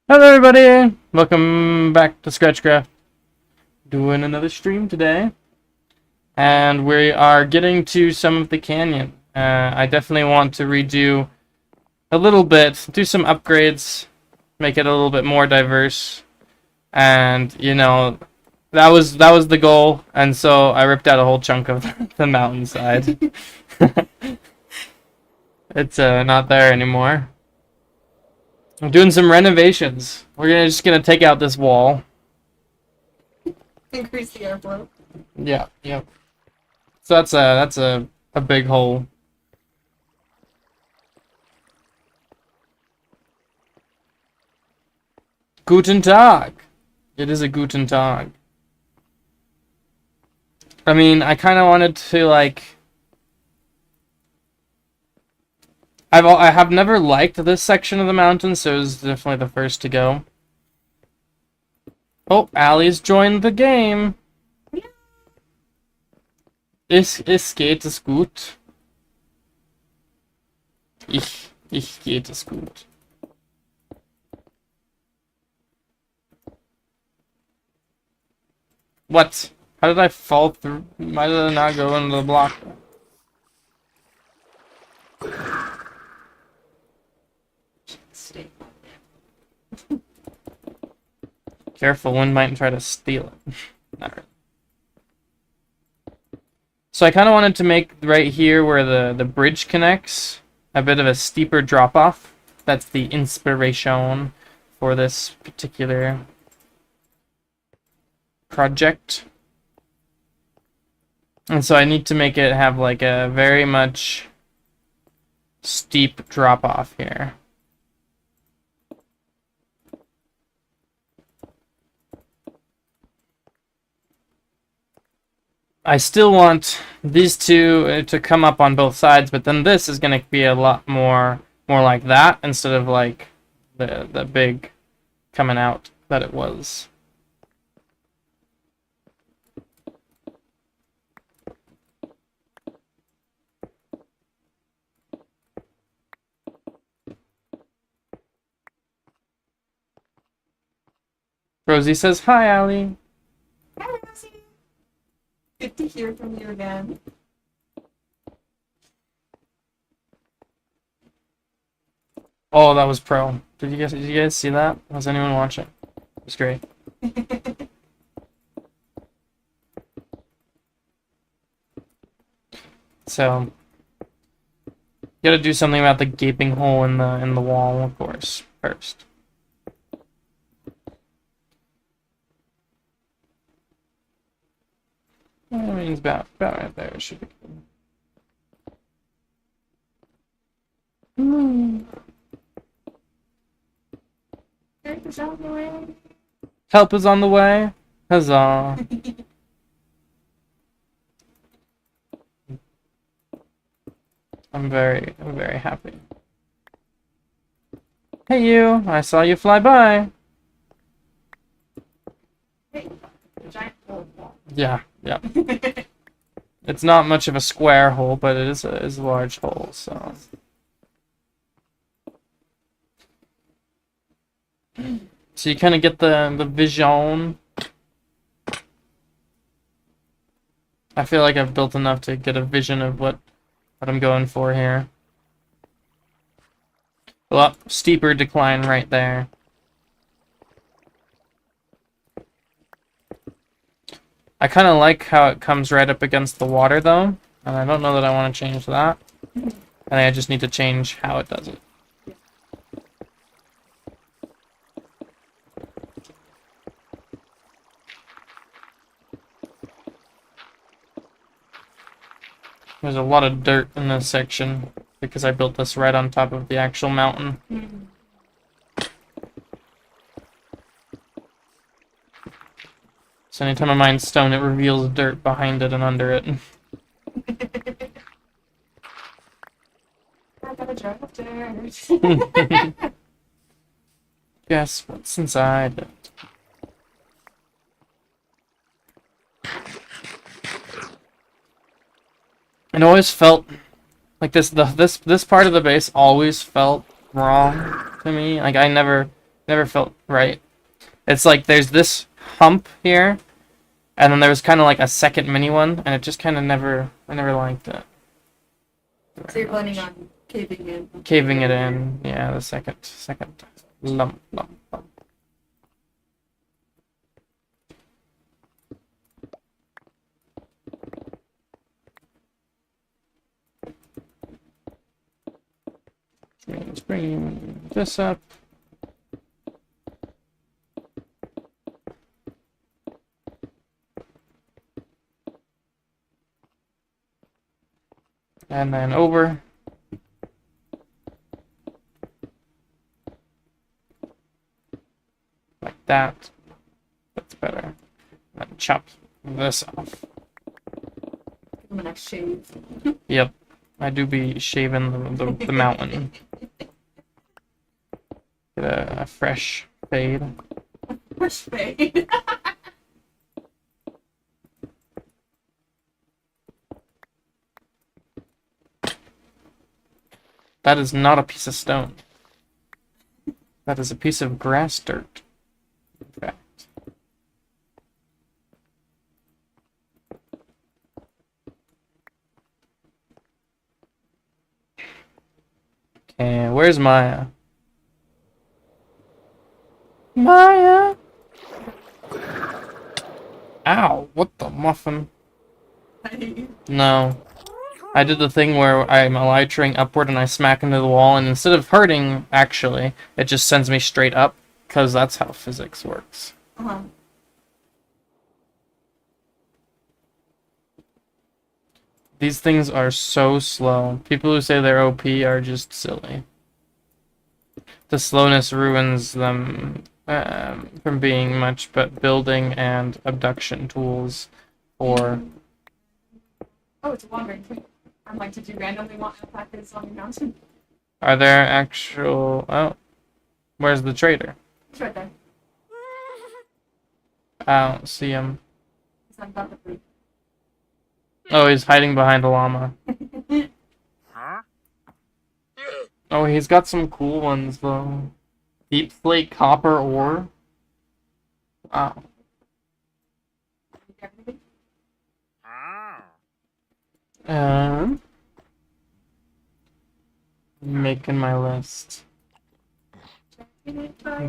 Hello everybody! Welcome back to ScratchCraft. Doing another stream today. And we are getting to some of the canyon. I definitely want to redo a little bit, do some upgrades, make it a little bit more diverse. And, you know, that was the goal, and so I ripped out a whole chunk of the mountainside. It's not there anymore. I'm doing some renovations. We're just gonna take out this wall. Increase the airflow. Yeah, yep. So that's a big hole. Guten Tag. It is a Guten Tag. I mean, I kind of wanted to like. I have never liked this section of the mountain, so it was definitely the first to go. Oh, Allie's joined the game. Es geht es gut. Ich geht es gut. What? How did I fall through? Why did I not go into the block? Stay. Careful, one might try to steal it. Not really. So I kind of wanted to make right here where the bridge connects a bit of a steeper drop off. That's the inspiration for this particular project. And so I need to make it have like a very much steep drop off here. I still want these two to come up on both sides, but then this is going to be a lot more like that instead of like the big coming out that it was. Rosie says, "Hi, Allie." Hi, Rosie. Good to hear from you again. Oh, that was pro. Did you guys see that? Was anyone watching? It was great. So, you gotta do something about the gaping hole in the wall, of course, first. I mean, it's about right there. It should be good. Help is on the way. Help is on the way. Huzzah. I'm very happy. Hey you, I saw you fly by. Hey, giant hole. Yeah. It's not much of a square hole, but it is a large hole, so. So you kind of get the vision. I feel like I've built enough to get a vision of what I'm going for here. Well, steeper decline right there. I kind of like how it comes right up against the water, though, and I don't know that I want to change that. I think I just need to change how it does it. There's a lot of dirt in this section because I built this right on top of the actual mountain. So anytime I mine stone, it reveals dirt behind it and under it. I got a jar of dirt. Guess what's inside it? It always felt like this part of the base always felt wrong to me. Like I never Never felt right. It's like there's this hump here, and then there was kind of like a second mini one, and it just kind of never. I never liked it. So you're planning on caving in? Caving it in, yeah. The second lump. Let's bring this up. And then over. Like that. That's better. And then chop this off. I'm gonna shave. Yep. I do be shaving the mountain. Get a fresh fade. Fresh fade. That is not a piece of stone. That is a piece of grass dirt. In fact. Okay, where's Maya? Maya! Ow, what the muffin? No. I did the thing where I'm elytring upward and I smack into the wall, and instead of hurting, actually, it just sends me straight up, because that's how physics works. Uh-huh. These things are so slow. People who say they're OP are just silly. The slowness ruins them from being much but building and abduction tools for... Oh, it's a wandering tree. I'm like, did you randomly want alpacas on your mountain? Are there actual... Oh. Where's the trader? It's right there. I don't see him. It's on top of the Oh, he's hiding behind a llama. Oh, he's got some cool ones, though. Deep slate copper ore. Wow. Making my list.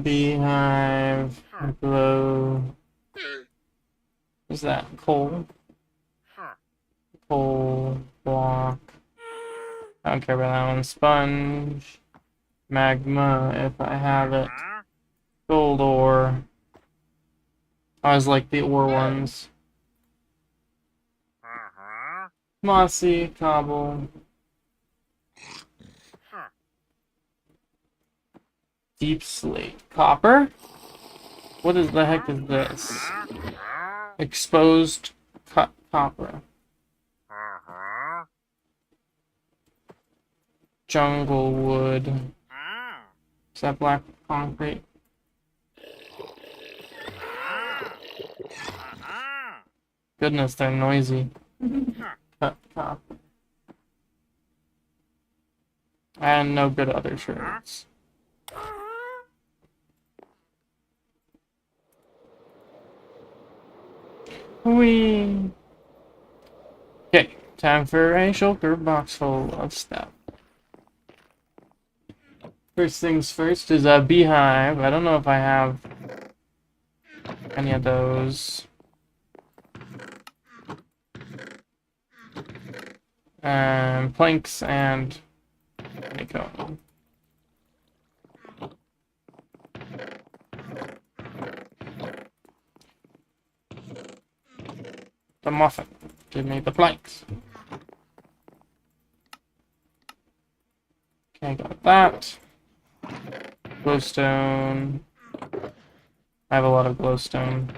Beehive, glow. What's that? Coal. Coal block. I don't care about that one. Sponge. Magma, if I have it. Gold ore. I always like the ore ones. Mossy, cobble. Deep slate. Copper? What is the heck is this? Exposed copper. Jungle wood. Is that black concrete? Goodness, they're noisy. Cut copper. And no good other shirts. Whee! Okay, time for a shulker box full of stuff. First things first is a beehive. I don't know if I have any of those. Planks and honeycomb. The muffin. Give me the planks. Okay, got that. Glowstone. I have a lot of glowstone.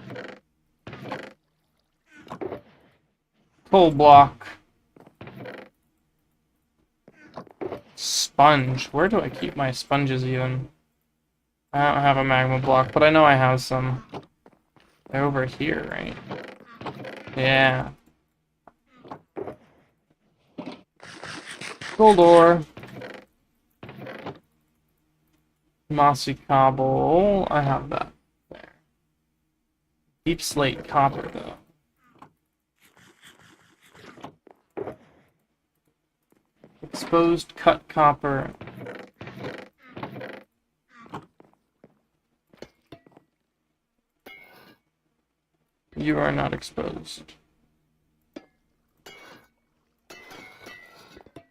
Coal block. Sponge. Where do I keep my sponges even? I don't have a magma block, but I know I have some. They're over here, right? Yeah. Gold ore. Mossy cobble. I have that there. Deep slate copper, though. Exposed cut copper. You are not exposed.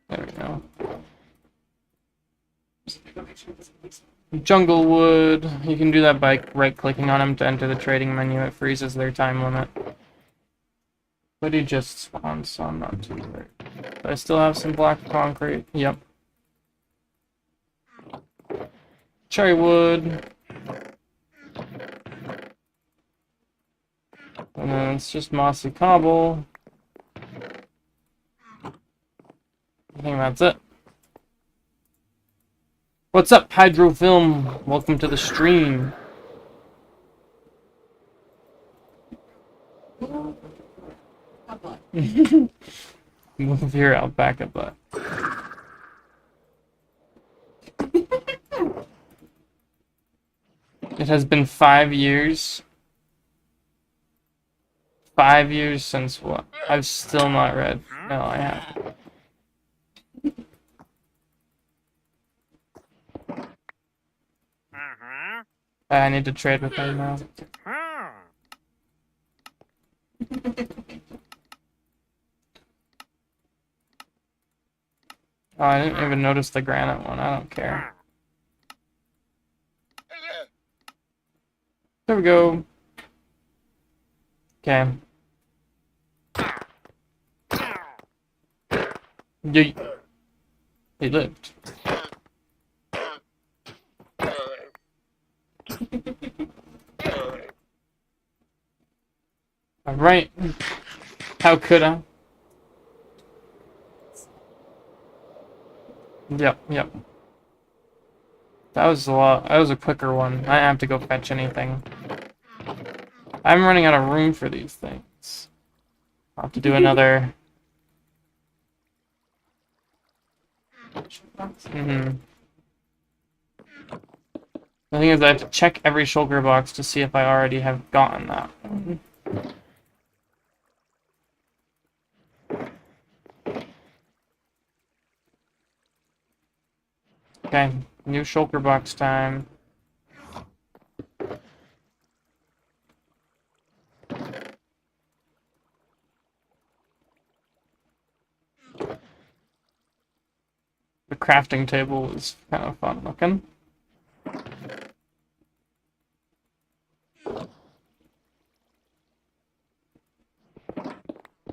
There we go. Jungle wood. You can do that by right-clicking on them to enter the trading menu. It freezes their time limit. But he just spawned, so I'm not too worried. Do I still have some black concrete? Yep. Cherry wood. And then it's just mossy cobble. I think that's it. What's up, Hydrofilm? Welcome to the stream. Move your alpaca butt. It has been 5 years. 5 years since what? I've still not read. No, I haven't. I need to trade with her now. Oh, I didn't even notice the granite one. I don't care. There we go. Okay. Yeet. He lived. Alright. How could I? Yep. That was a lot. That was a quicker one. I have to go fetch anything. I'm running out of room for these things. I'll have to do another. The thing is, I have to check every shulker box to see if I already have gotten that. Okay, new shulker box time. The crafting table is kind of fun looking.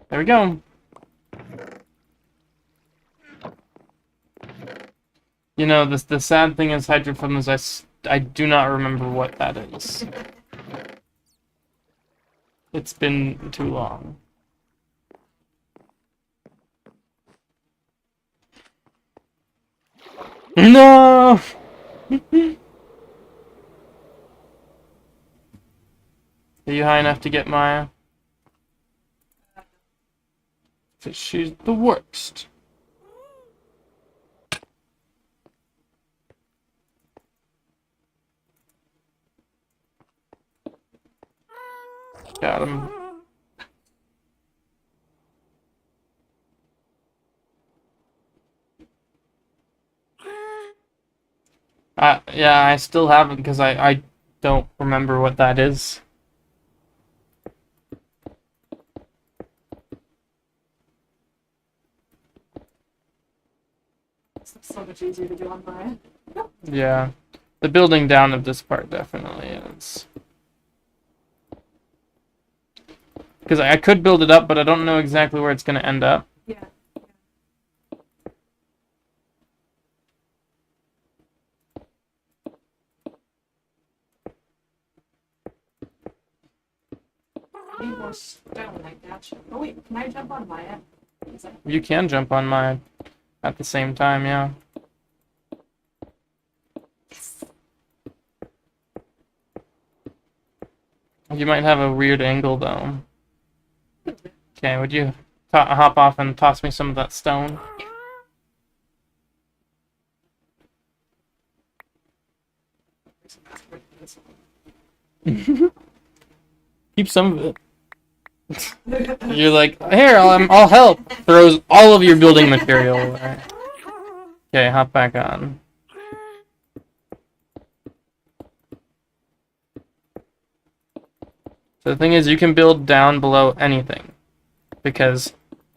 There we go. You know, the sad thing is, Hydrofilm, is I do not remember what that is. It's been too long. No! Are you high enough to get Maya? She's the worst. Got him. Yeah, I still haven't because I don't remember what that is. It's so much easier to do on Maya. Yeah. The building down of this part definitely is. Because I could build it up, but I don't know exactly where it's going to end up. Yeah. I need more stone, I gotcha. Oh wait, can I jump on Maya? You can jump on mine at the same time, yeah. You might have a weird angle, though. Okay, would you hop off and toss me some of that stone? Keep some of it. You're like, here, I'll help. Throws all of your building material away. Okay, hop back on. So the thing is, you can build down below anything. Because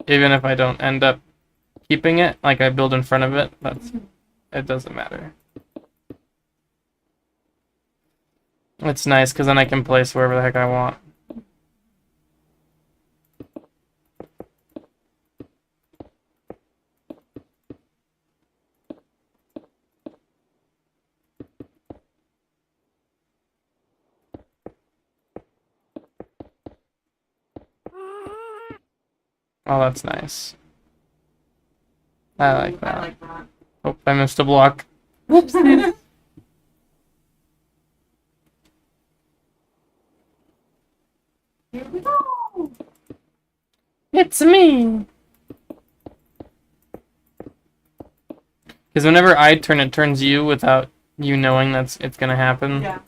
even if I don't end up keeping it, like I build in front of it, it doesn't matter. It's nice because then I can place wherever the heck I want. Oh, that's nice. I like that. I like that. Oh, I missed a block. Whoops. Here we go. It's me. Because whenever I turn, it turns you without you knowing it's gonna happen. Yeah.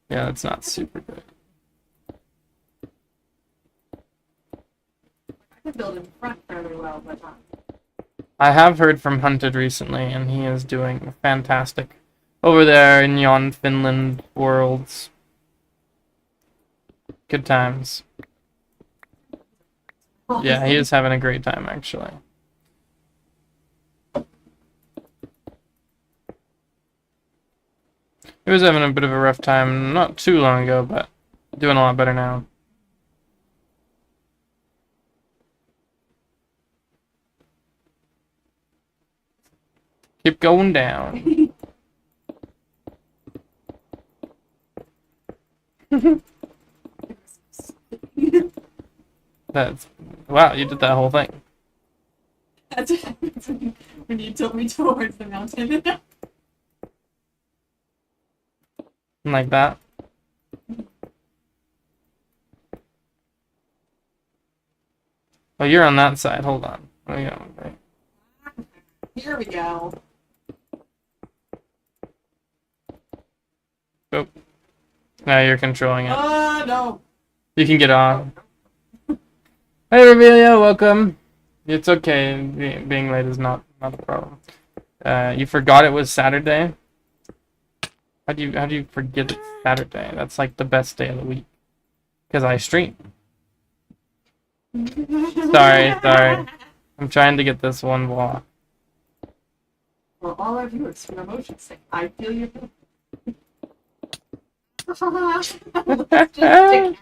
Yeah, that's not super good. I could build in front fairly well, but not. I have heard from Hunted recently, and he is doing fantastic over there in yon Finland worlds. Good times. Yeah, he is having a great time, actually. He was having a bit of a rough time not too long ago, but doing a lot better now. Keep going down. That's wow, you did that whole thing. That's what happens when you tilt me towards the mountain. Like that. Oh, you're on that side. Hold on. Oh, yeah. Okay. Here we go. Oh. Now you're controlling it. No. You can get on. Hey, Revelia, welcome. It's okay. Being late is not a problem. You forgot it was Saturday? How do you forget it's Saturday? That's like the best day of the week. Because I stream. Sorry. I'm trying to get this one block. For all our viewers, for emotion's sake, I feel your pain. Let's just decapitate.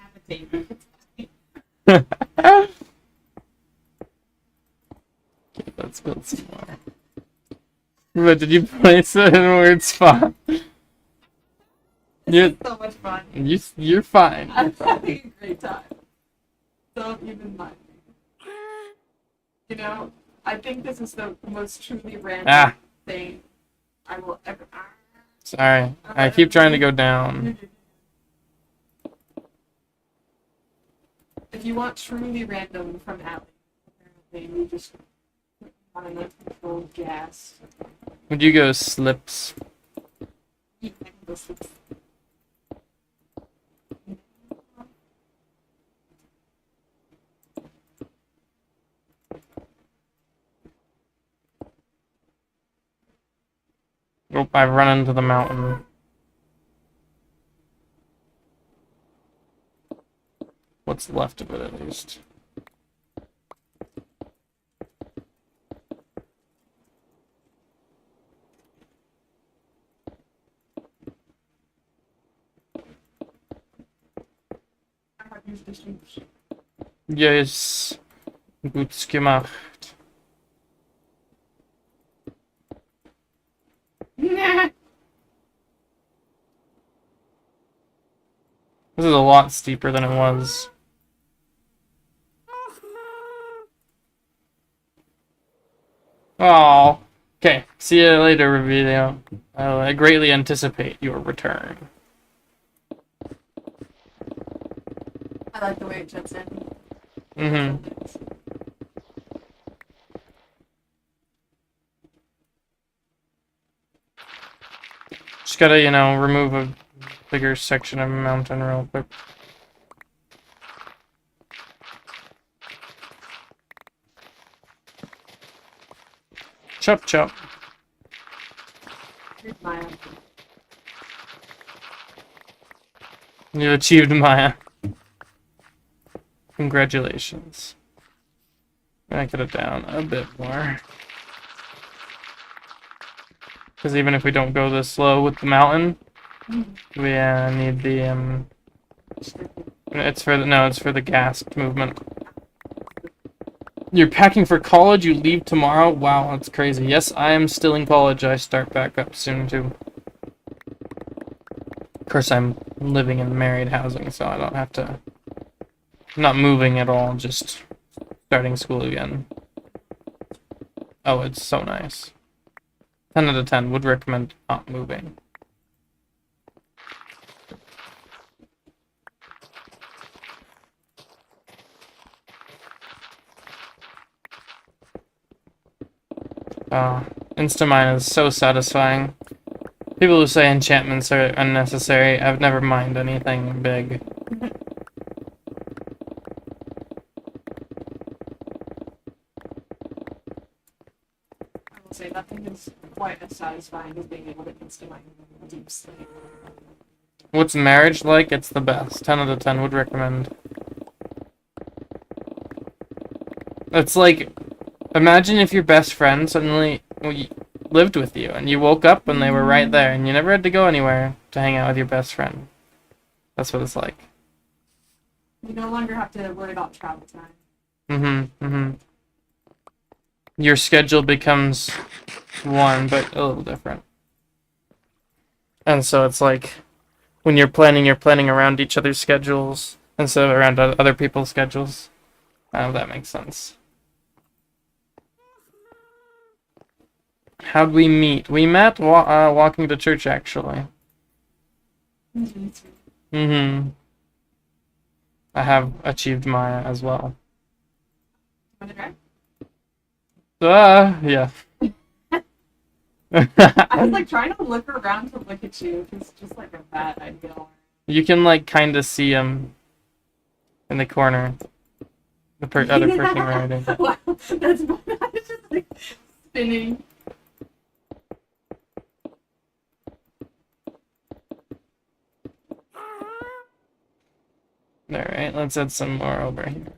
Okay, let's build some more. But did you place it in a weird spot? This is so much fun. You're fine. I'm having a great time. Don't even mind me. You know, I think this is the most truly random thing I will ever. Sorry, I keep trying to go down. If you want truly random from Allie, apparently you just put on an uncontrolled gas. Would you go slips? Yeah, I can go slips. Oh, I've run into the mountain. What's left of it, at least. I have used this use. Yes. Gut gemacht. Nah. This is a lot steeper than it was. Oh. Okay. See you later, video. I greatly anticipate your return. I like the way it jumps in. Mm-hmm. Just gotta, you know, remove a bigger section of mountain real quick. Chop chop. Here's Maya. You achieved Maya. Congratulations. Back it down a bit more. Because even if we don't go this slow with the mountain, we need the it's for the it's for the gas movement. You're packing for college. You leave tomorrow. Wow, that's crazy. Yes, I am still in college. I start back up soon too. Of course, I'm living in married housing, so I don't have to. I'm not moving at all. Just starting school again. Oh, it's so nice. 10 out of 10 would recommend not moving. Instamine is so satisfying. People who say enchantments are unnecessary, I've never minded anything big. I will say nothing is quite as satisfying as being able to insta-mine deep sleep. What's marriage like? It's the best. 10 out of 10 would recommend. It's like, imagine if your best friend suddenly lived with you and you woke up and they were right there and you never had to go anywhere to hang out with your best friend. That's what it's like. You no longer have to worry about travel time. Your schedule becomes one, but a little different. And so it's like, when you're planning around each other's schedules instead of around other people's schedules. That makes sense. How'd we meet? We met walking to church, actually. I have achieved Maya as well. Want to try? Yeah. I was like trying to look around to look at you. It's just like a bad idea. You can like kind of see him in the corner. The other person riding. Wow, that's fun. I was just like spinning. Alright, let's add some more over here.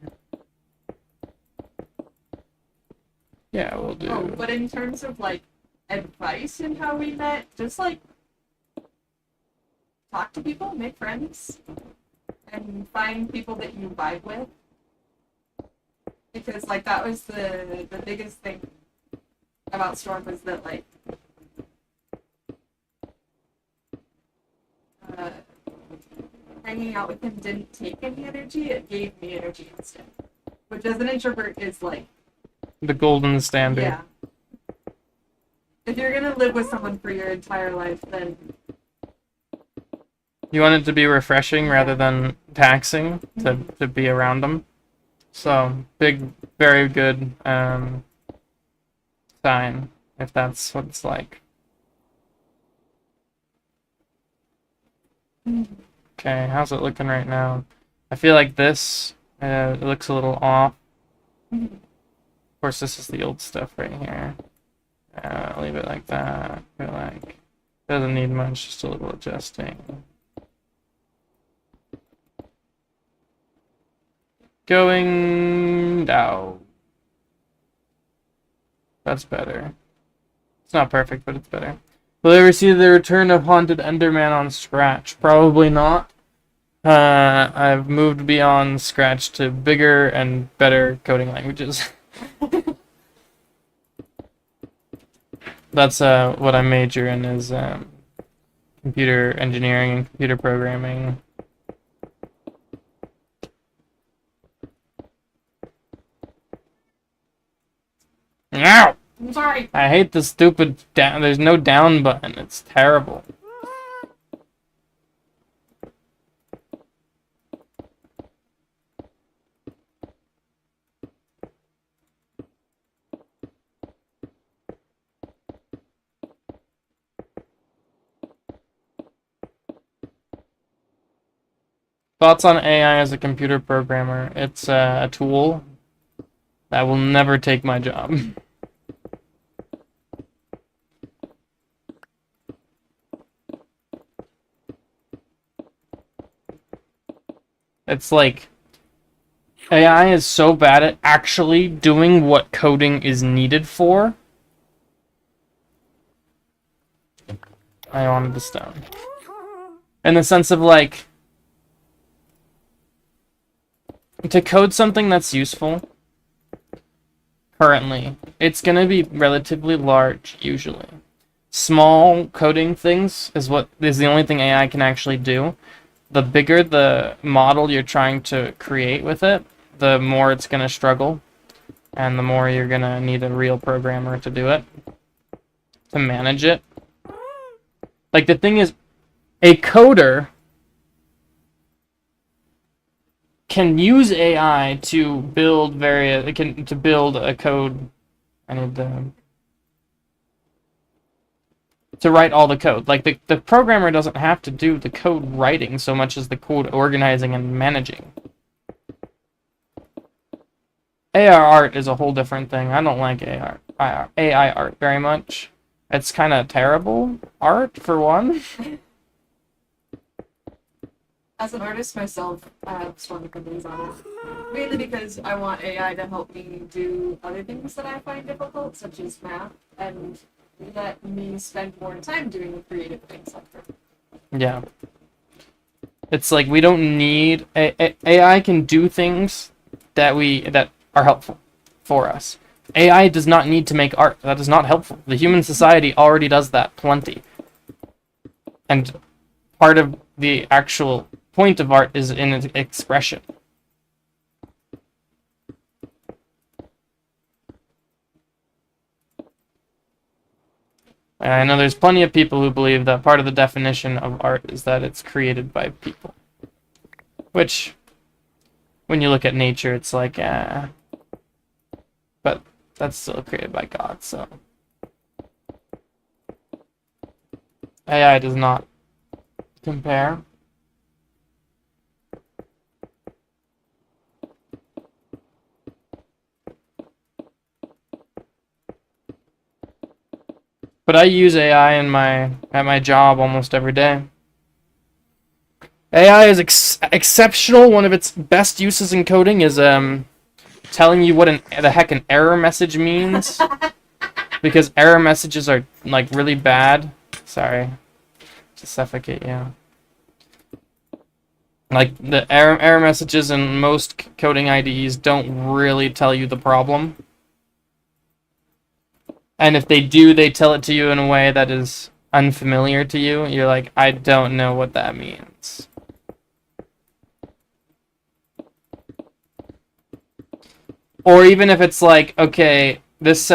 Yeah, we'll do. Oh, but in terms of like advice and how we met, just like talk to people, make friends, and find people that you vibe with. Because like that was the biggest thing about Storm was that like hanging out with him didn't take any energy, it gave me energy instead. Which as an introvert is like the golden standard. Yeah. If you're gonna live with someone for your entire life, then you want it to be refreshing rather than taxing to be around them. So very good sign if that's what it's like. Okay, how's it looking right now? I feel like this it looks a little off. Of course, this is the old stuff right here. Leave it like that. I feel like doesn't need much, just a little adjusting. Going down. That's better. It's not perfect, but it's better. Will they ever see the return of Haunted Enderman on Scratch? Probably not. I've moved beyond Scratch to bigger and better coding languages. That's what I major in is computer engineering and computer programming. Ow! I'm sorry. I hate the stupid down. There's no down button. It's terrible. Thoughts on AI as a computer programmer? It's a tool that will never take my job. It's like AI is so bad at actually doing what coding is needed for. I wanted the stone. In the sense of like, to code something that's useful, currently, it's going to be relatively large, usually. Small coding things is what is the only thing AI can actually do. The bigger the model you're trying to create with it, the more it's going to struggle, and the more you're going to need a real programmer to do it, to manage it. Like, the thing is, a coder can use AI to build to build a code. I need to write all the code. Like, the programmer doesn't have to do the code writing so much as the code organizing and managing. AI art is a whole different thing. I don't like AI art very much. It's kind of terrible art, for one. As an artist myself, I have strong opinions on it. Mainly because I want AI to help me do other things that I find difficult, such as math, and let me spend more time doing the creative things like that. Yeah. It's like we don't need... AI can do things that are helpful for us. AI does not need to make art. That is not helpful. The human society already does that plenty. And part of the actual point of art is in its expression. And I know there's plenty of people who believe that part of the definition of art is that it's created by people. Which, when you look at nature, it's like, but that's still created by God, so. AI does not compare. But I use AI at my job almost every day. AI is exceptional. One of its best uses in coding is telling you what the heck an error message means, because error messages are like really bad. Sorry, to suffocate you. Like, the error messages in most coding IDEs don't really tell you the problem. And if they do, they tell it to you in a way that is unfamiliar to you. You're like, I don't know what that means. Or even if it's like, okay, this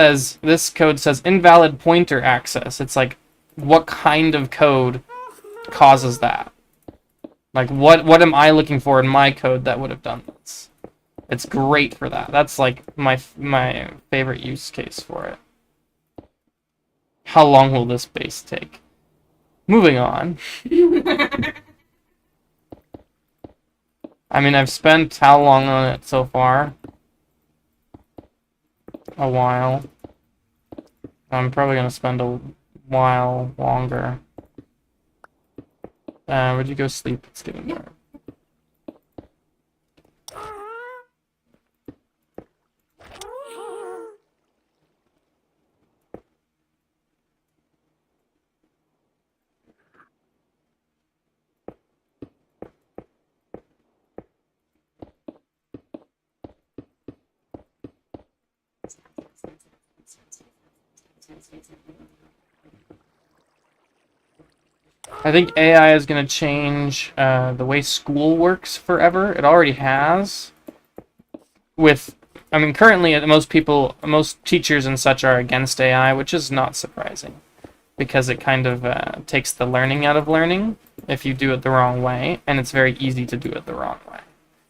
code says invalid pointer access. It's like, what kind of code causes that? Like, what am I looking for in my code that would have done this? It's great for that. That's like my favorite use case for it. How long will this base take? Moving on. I mean, I've spent how long on it so far? A while. I'm probably gonna spend a while longer. Would you go sleep? It's getting dark. I think AI is going to change the way school works forever. It already has. I mean, currently, most teachers and such are against AI, which is not surprising, because it kind of takes the learning out of learning if you do it the wrong way, and it's very easy to do it the wrong way.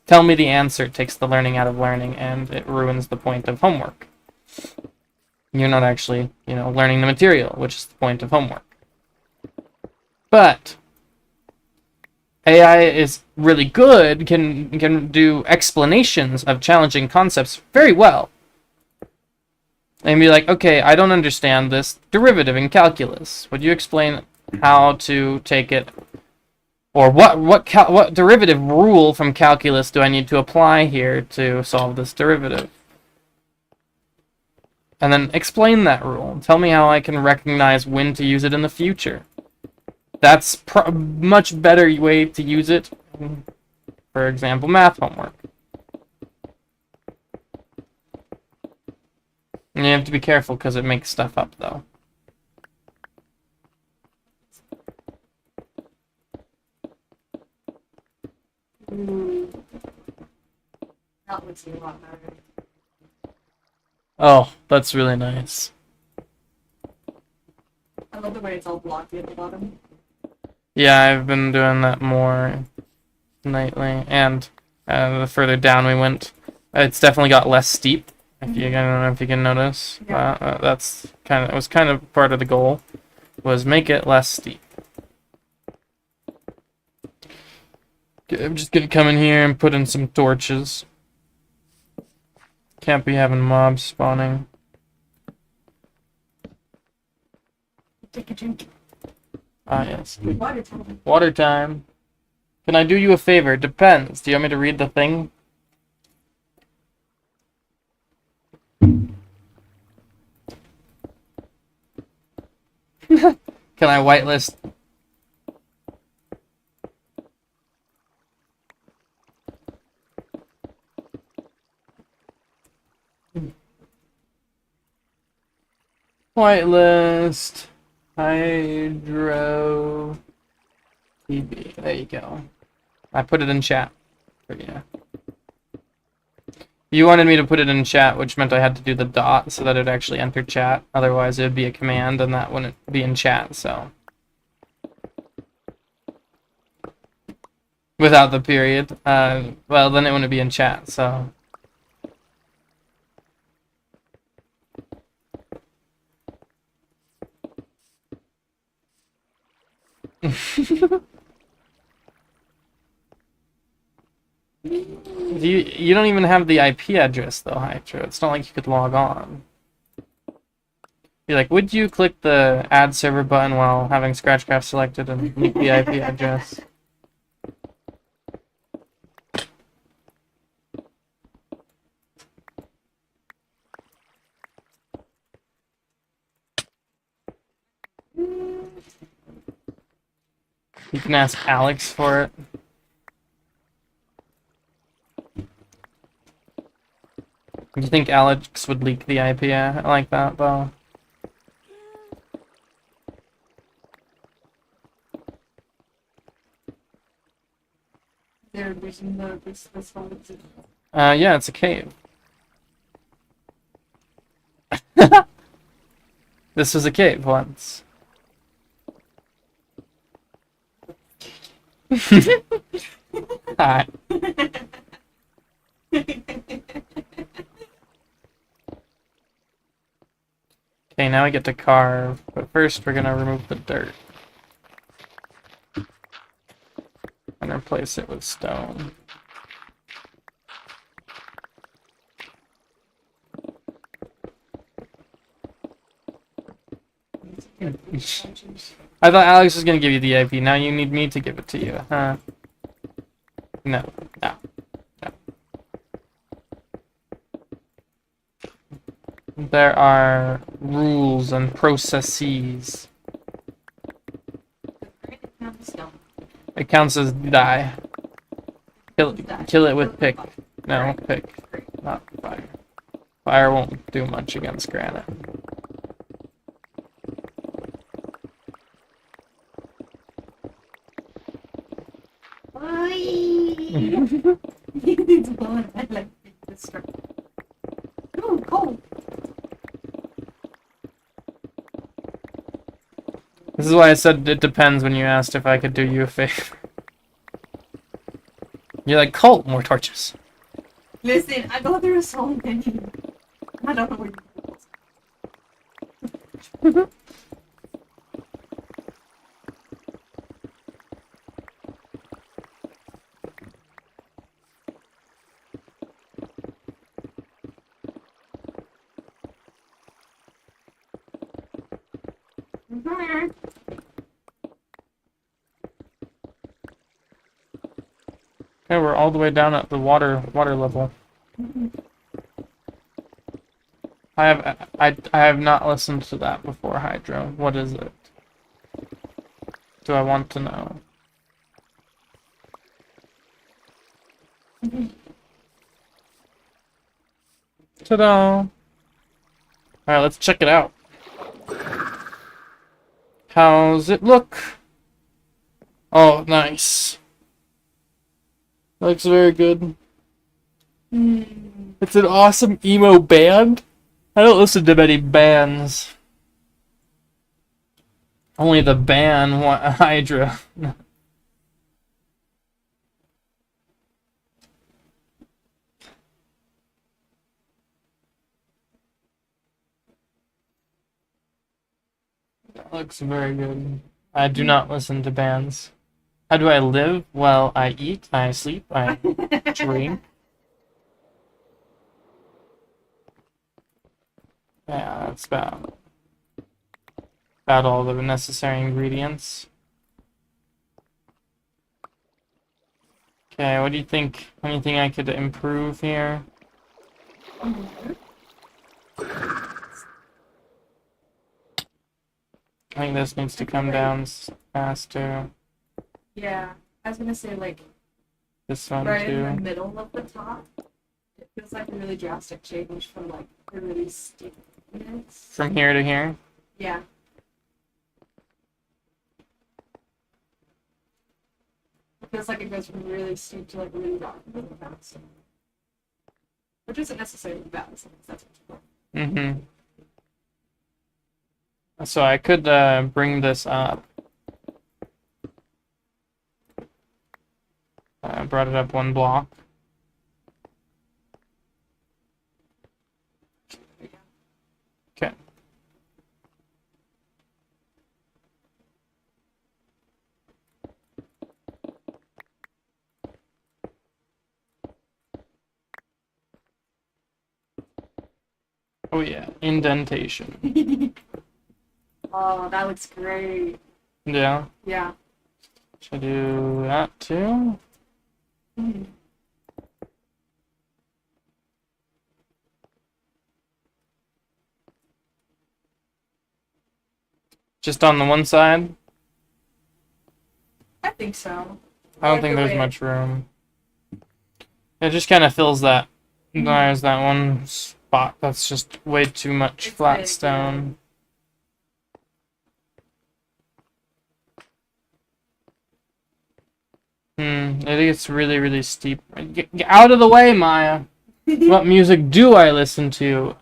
Tell me the answer takes the learning out of learning, and it ruins the point of homework. You're not actually, learning the material, which is the point of homework. But AI is really good can do explanations of challenging concepts very well. And be like, okay, I don't understand this derivative in calculus. Would you explain how to take it, or what derivative rule from calculus do I need to apply here to solve this derivative? And then explain that rule. Tell me how I can recognize when to use it in the future. That's a much better way to use it. For example, math homework. And you have to be careful because it makes stuff up, though. That looks a lot better. Oh, that's really nice. I love the way it's all blocky at the bottom. Yeah, I've been doing that more nightly, and the further down we went, it's definitely got less steep. If you, I don't know if you can notice, Yeah. that's it was kind of part of the goal, was make it less steep. Okay, I'm just gonna come in here and put in some torches. Can't be having mobs spawning. Take a drink. Ah, yes. Water time. Water time. Can I do you a favor? Depends. Do you want me to read the thing? Can I whitelist? Whitelist. Hydro. TB. There you go. I put it in chat for you. You wanted me to put it in chat, which meant I had to do the dot so that it actually entered chat. Otherwise, it would be a command, and that wouldn't be in chat, so. Without the period. Well, then it wouldn't be in chat, so. You don't even have the IP address though, Hydro. It's not like you could log on. Be like, would you click the add server button while having ScratchCraft selected and leak the IP address? You can ask Alex for it. Do you think Alex would leak the IP like that, though? They're using this one. Yeah, it's a cave. This was a cave once. Hi. Okay, now we get to carve, but first we're gonna remove the dirt. And replace it with stone. I thought Alex was gonna give you the IP, now you need me to give it to you, huh? No, no, no. There are rules and processes. It counts as die. Kill it with pick. No, pick. Not fire. Fire won't do much against granite. Ooh, cold. This is why I said it depends when you asked if I could do you a favor. You're like, Colt, more torches. Listen, I thought there were so many. I don't know where you Mhm. Okay, we're all the way down at the water level. I have not listened to that before, Hydro. What is it? Do I want to know? Ta-da! Alright, let's check it out. How's it look? Oh, nice. Looks very good. It's an awesome emo band. I don't listen to many bands. Only the band Hydra. That looks very good. I do not listen to bands. How do I live? Well, I eat, I sleep, I drink. Yeah, that's about all the necessary ingredients. Okay, what do you think? Anything I could improve here? I think this needs to come down faster. Yeah, I was gonna say like This one right in the too. middle of the top. It feels like a really drastic change from like the really steepness. From here to here. Yeah. It feels like it goes from really steep to like really rock really fast. Which isn't necessarily bad, so that's what you want. Mm-hmm. So I could bring this up. I brought it up one block. Okay. Oh yeah, indentation. Oh, that looks great. Yeah. Yeah. Should I do that too? Mm. Just on the one side? I think so. I don't like think the there's way- much room. It just kind of fills that. There's that one spot that's just way too much It's flat big, stone. I think it's really, really steep. Get out of the way, Maya! What music do I listen to?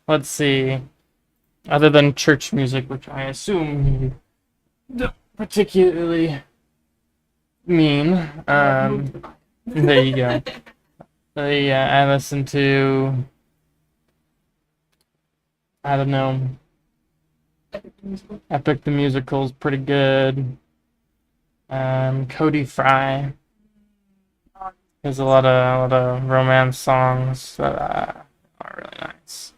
Let's see. Other than church music, which I assume you don't particularly mean. There you go. Yeah, I listen to. I don't know. Epic the Musical's pretty good. Cody Fry. There's a lot of romance songs that are really nice.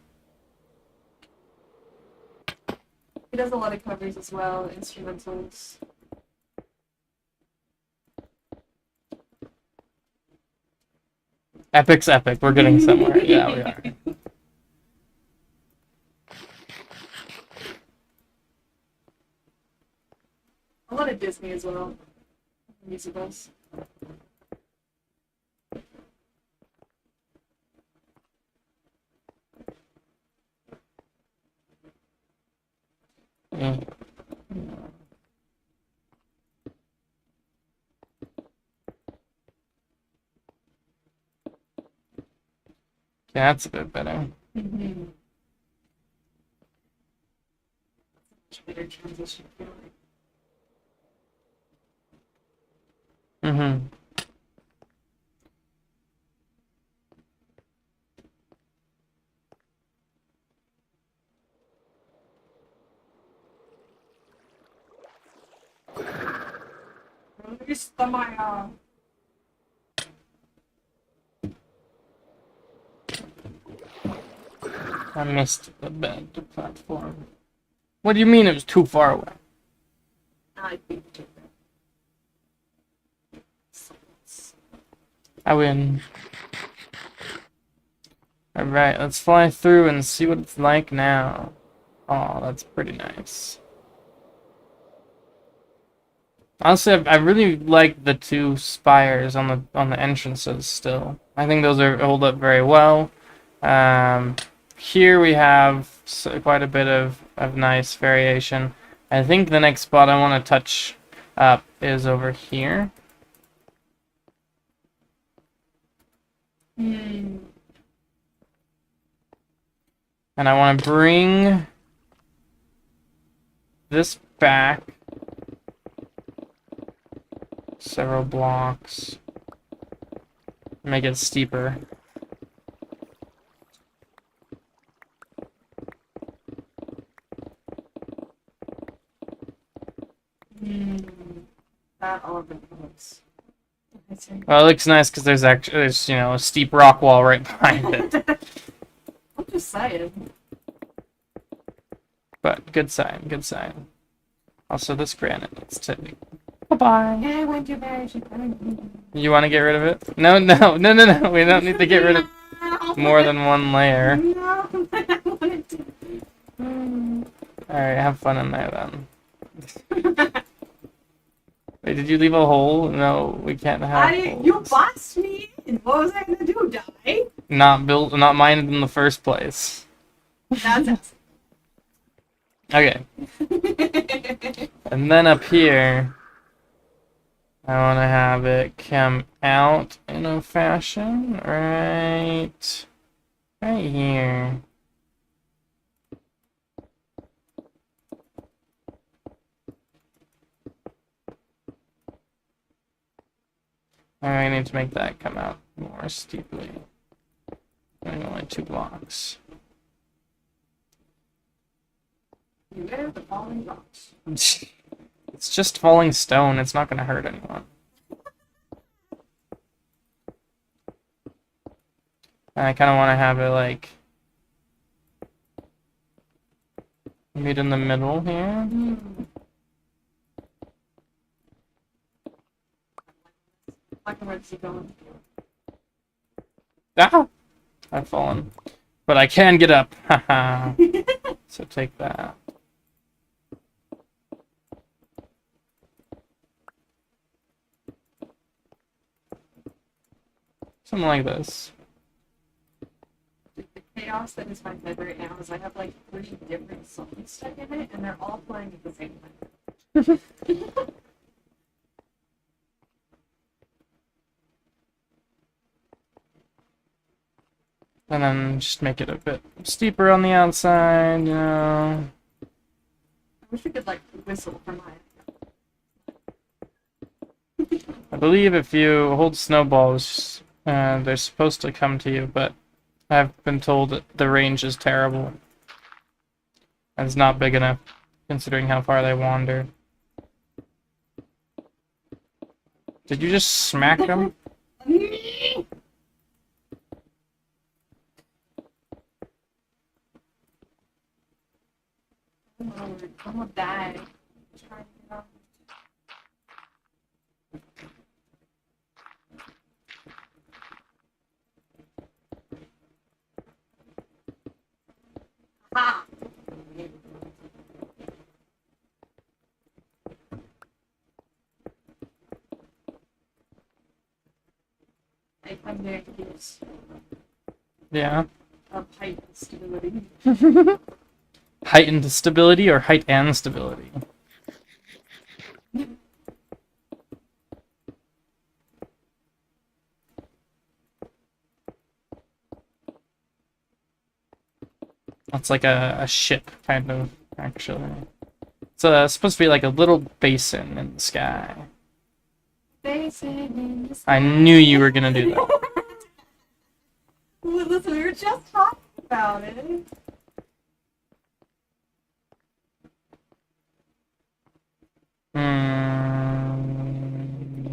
He does a lot of covers as well, instrumentals. Epic's epic. We're getting somewhere. Yeah, we are. A lot of Disney as well. Musicals. Yeah. Yeah, that's a bit better. Mm-hmm. Much better transition feeling. Mm-hmm. Release the Maya. I missed the bed platform. What do you mean it was too far away? I think I win. Alright, let's fly through and see what it's like now. Oh, that's pretty nice. Honestly, I really like the two spires on the entrances still. I think those hold up very well. Here we have quite a bit of nice variation. I think the next spot I want to touch up is over here. And I want to bring this back several blocks. Make it steeper. That all of it looks. Well, it looks nice because there's you know, a steep rock wall right behind it. I'm just saying. But good sign, good sign. Also, this granite needs to be. Bye-bye. Yeah, I went to marriage. You want to get rid of it? No, no, no, no, no. We don't need to get rid of more than one layer. No, I wanted to. Alright, have fun in there then. Wait, did you leave a hole? No, we can't have holes. You bossed me in. What was I gonna do? Die? Not mined in the first place. That's Okay. And then up here, I want to have it come out in a fashion right here. I need to make that come out more steeply. Only 2 blocks. Beware the falling rocks. It's just falling stone. It's not going to hurt anyone. And I kind of want to have it like meet in the middle here. Where's he going? Ah! I've fallen. But I can get up. Haha. So take that. Something like this. The chaos that is my head right now is I have like 3 different songs stuck in it, and they're all playing at the same time. And then just make it a bit steeper on the outside, you know. I wish we could like whistle for mine. I believe if you hold snowballs, they're supposed to come to you, but I've been told that the range is terrible. And it's not big enough, considering how far they wander. Did you just smack them? Lord, I'm gonna die. Trying to get off. Ha! I come there to use Yeah. height and stability. Heightened stability or height and stability? That's like a ship, kind of, actually. It's supposed to be like a little basin in the sky. Basin in the sky. I knew you were gonna do that. Well, listen, we were just talking about it.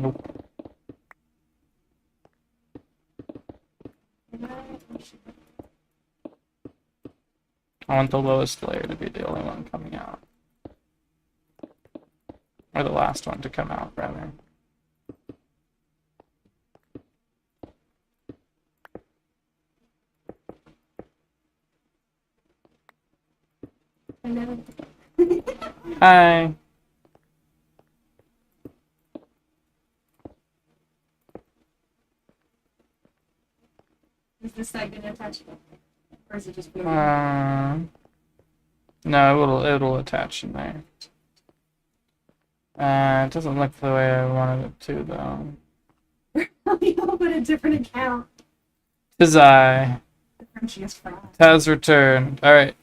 Nope. I want the lowest layer to be the only one coming out. Or the last one to come out, rather. Hello. Hi. Is this side gonna attach? Or is it just floating? No, it'll attach in there. It doesn't look the way I wanted it to, though. You open a different account. Tis I. The Frenchiest fry. Has returned. Alright.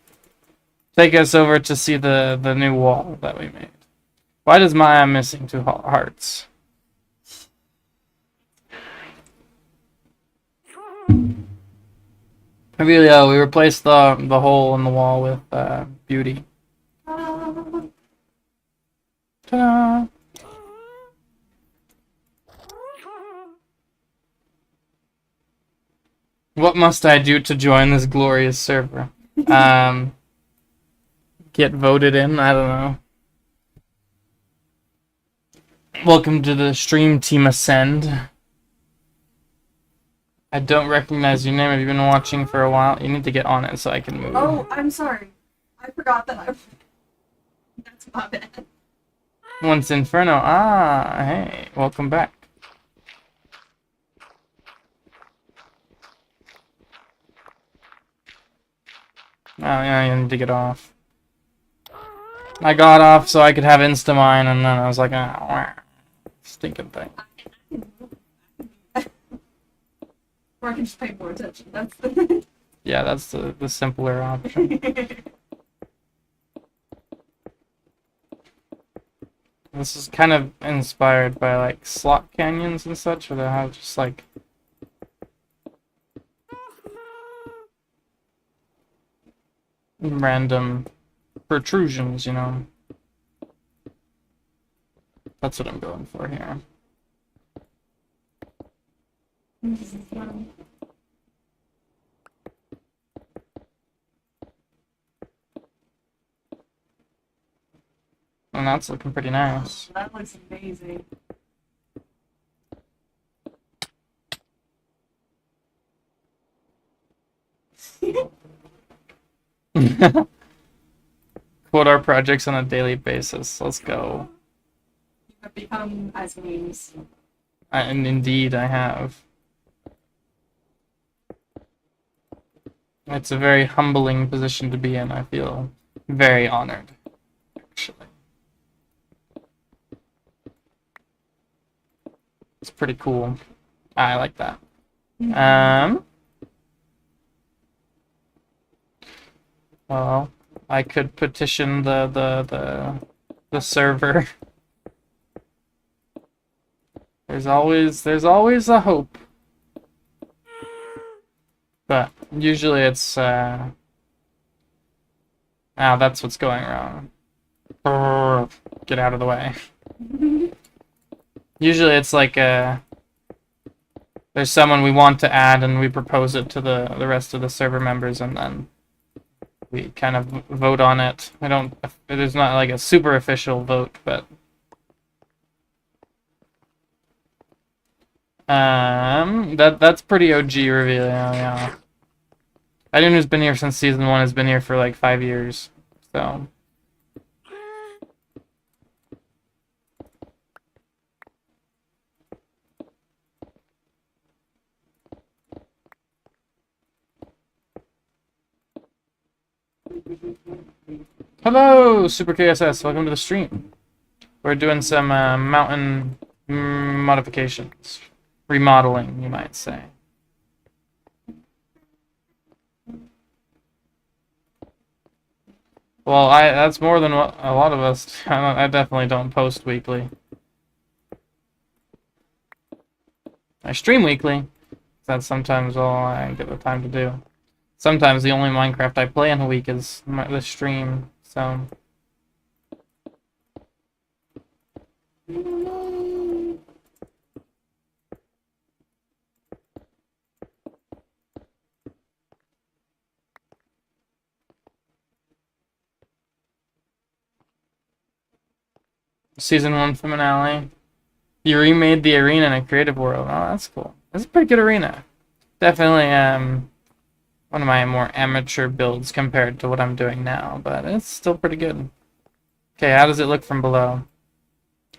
Take us over to see the new wall that we made. Why does Maya missing 2 hearts? Really, we replaced the hole in the wall with beauty. Ta-da! What must I do to join this glorious server? Get voted in? I don't know. Welcome to the stream team Ascend. I don't recognize your name. Have you been watching for a while? You need to get on it so I can move. Oh, I'm sorry. I forgot that I... That's my bad. Once Inferno. Ah, hey. Welcome back. Oh, yeah, you need to get off. I got off so I could have Instamine, and then I was like, ah, stinking thing. Or I can just pay more attention. That's the... Yeah, that's the simpler option. This is kind of inspired by like slot canyons and such, where they have just like random protrusions, you know. That's what I'm going for here. And that's looking pretty nice. That looks amazing. Quote our projects on a daily basis. Let's go. You have become as memes. And indeed, I have. It's a very humbling position to be in. I feel very honored, actually. It's pretty cool. I like that. Well, I could petition the server. There's always a hope. But usually it's that's what's going wrong. Get out of the way. Usually it's like there's someone we want to add and we propose it to the rest of the server members, and then we kind of vote on it. There's not like a super official vote, but that's pretty OG reveal, yeah. Anyone who's been here since season 1 has been here for like 5 years, so. Hello, Super KSS. Welcome to the stream. We're doing some mountain modifications. Remodeling, you might say. Well, that's more than what a lot of us do. I definitely don't post weekly. I stream weekly. That's sometimes all I get the time to do. Sometimes the only Minecraft I play in a week is the stream, so. Season 1 finale. You remade the arena in a creative world. Oh, that's cool. That's a pretty good arena. Definitely one of my more amateur builds compared to what I'm doing now, but it's still pretty good. Okay, how does it look from below?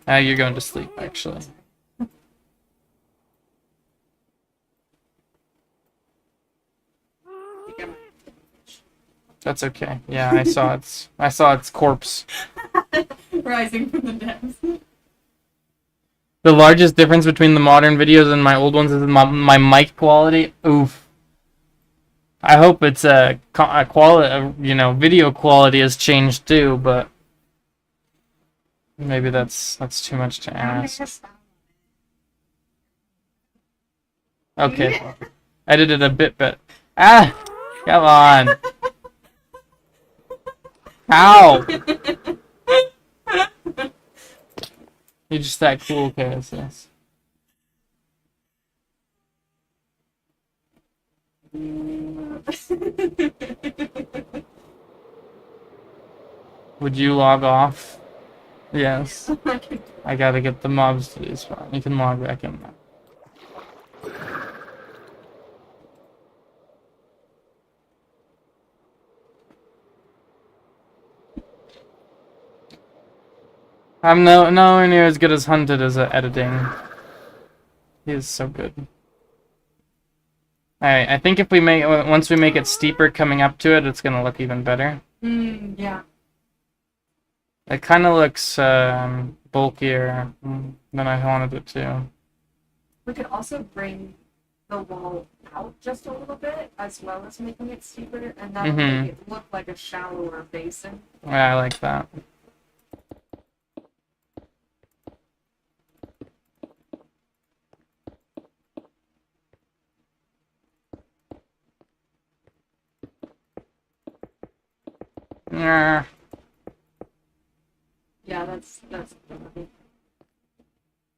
You're going to sleep, actually. That's okay. Yeah, I saw its corpse. Rising from the depths. The largest difference between the modern videos and my old ones is my mic quality. Oof. I hope it's a quality, video quality has changed too, but maybe that's too much to ask. Okay, edit it a bit. Ah, come on. How? You're just that cool, KSS. Would you log off? Yes. I gotta get the mobs to despawn. You can log back in now. I'm nowhere near as good as Hunted as at editing. He is so good. Alright, I think if once we make it steeper coming up to it, it's gonna look even better. Yeah. It kind of looks bulkier than I wanted it to. We could also bring the wall out just a little bit, as well as making it steeper, and that would make it look like a shallower basin. Yeah, I like that. Yeah, that's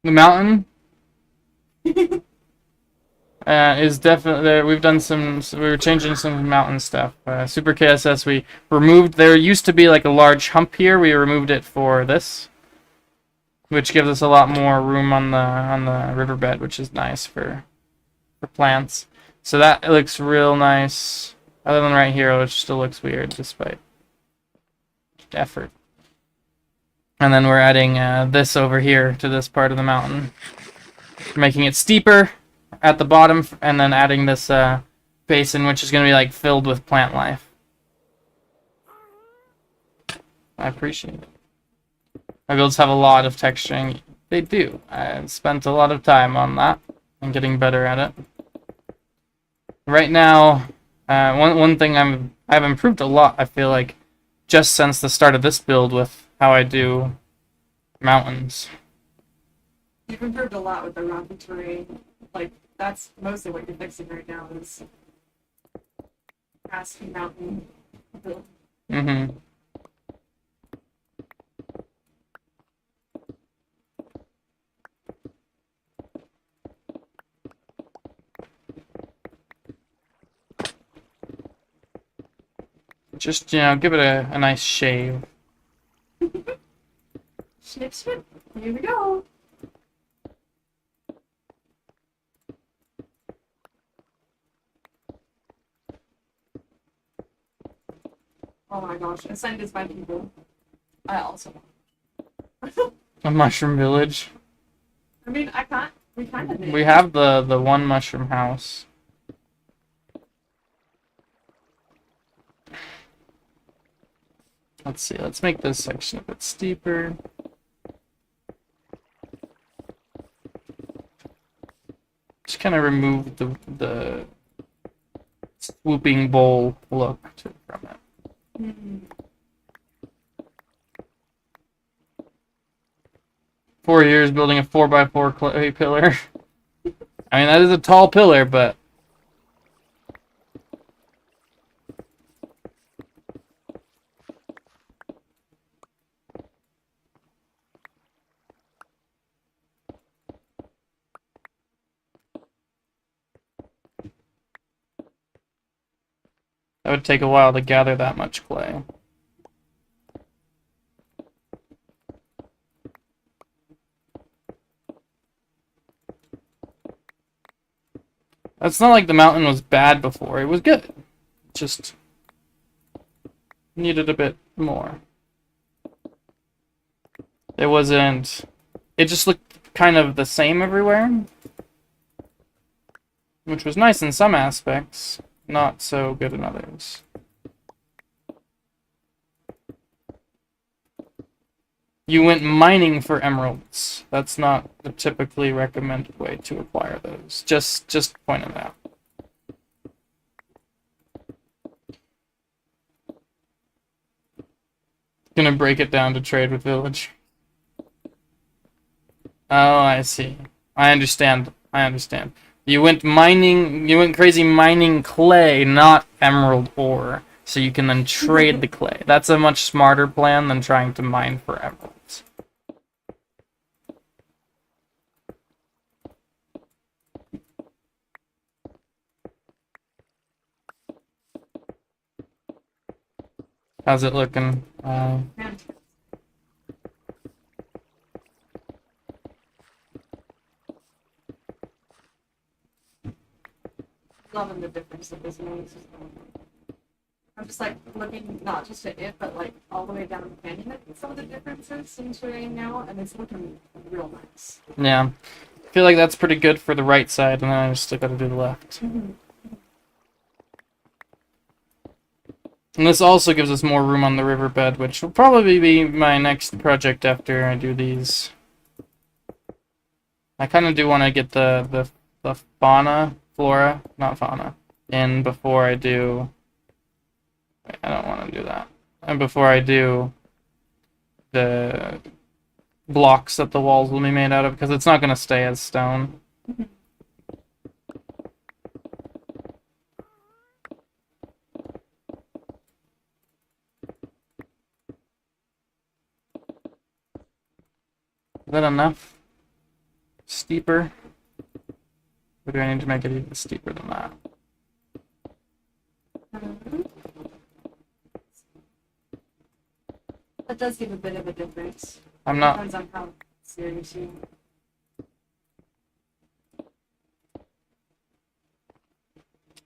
The mountain is definitely there. We've done we were changing some mountain stuff. Super KSS, we removed. There used to be like a large hump here. We removed it for this, which gives us a lot more room on the riverbed, which is nice for plants. So that looks real nice. Other than right here, which still looks weird despite effort. And then we're adding this over here to this part of the mountain, making it steeper at the bottom, and then adding this basin, which is going to be like filled with plant life. I appreciate it. My builds have a lot of texturing. They do. I've spent a lot of time on that and getting better at it. Right now, one thing I've improved a lot, I feel like, just since the start of this build with how I do mountains. You've improved a lot with the rocky terrain. Like, that's mostly what you're fixing right now is grassy mountain build. Just, give it a nice shave. Snip, snip. Here we go. Oh my gosh, assigned as my people. I also want. A mushroom village. I mean, we kind of did. We have the one mushroom house. Let's see, let's make this section a bit steeper. Just kind of remove the swooping bowl look from it. 4 years building a 4x4 clay pillar. I mean, that is a tall pillar, but that would take a while to gather that much clay. It's not like the mountain was bad before. It was good. It just needed a bit more. It wasn't... It just looked kind of the same everywhere. Which was nice in some aspects, not so good in others. You went mining for emeralds. That's not the typically recommended way to acquire those. Just pointing out. Gonna break it down to trade with village. Oh, I see. I understand. I understand. You went crazy mining clay, not emerald ore. So you can then trade the clay. That's a much smarter plan than trying to mine for emeralds. How's it looking? Loving the difference that this makes. I'm just like looking not just at it, but like all the way down the canyon at some of the differences in terrain now, and it's looking real nice. Yeah. I feel like that's pretty good for the right side, and then I just still gotta do the left. Mm-hmm. And this also gives us more room on the riverbed, which will probably be my next project after I do these. I kind of do want to get the flora, not fauna, in before I do... I don't want to do that. And before I do the blocks that the walls will be made out of, because it's not going to stay as stone. Is that enough? Steeper? Or do I need to make it even steeper than that? That does give a bit of a difference. I'm not... Depends on how serious you...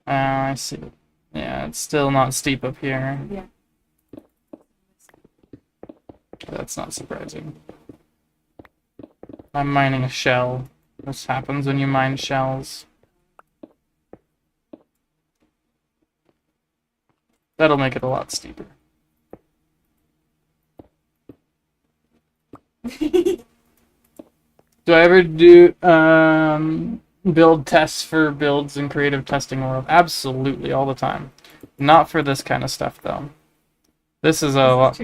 I see. Yeah, it's still not steep up here. Yeah. That's not surprising. I'm mining a shell. This happens when you mine shells. That'll make it a lot steeper. Do I ever do build tests for builds in Creative Testing World? Absolutely, all the time. Not for this kind of stuff, though. This is a lot...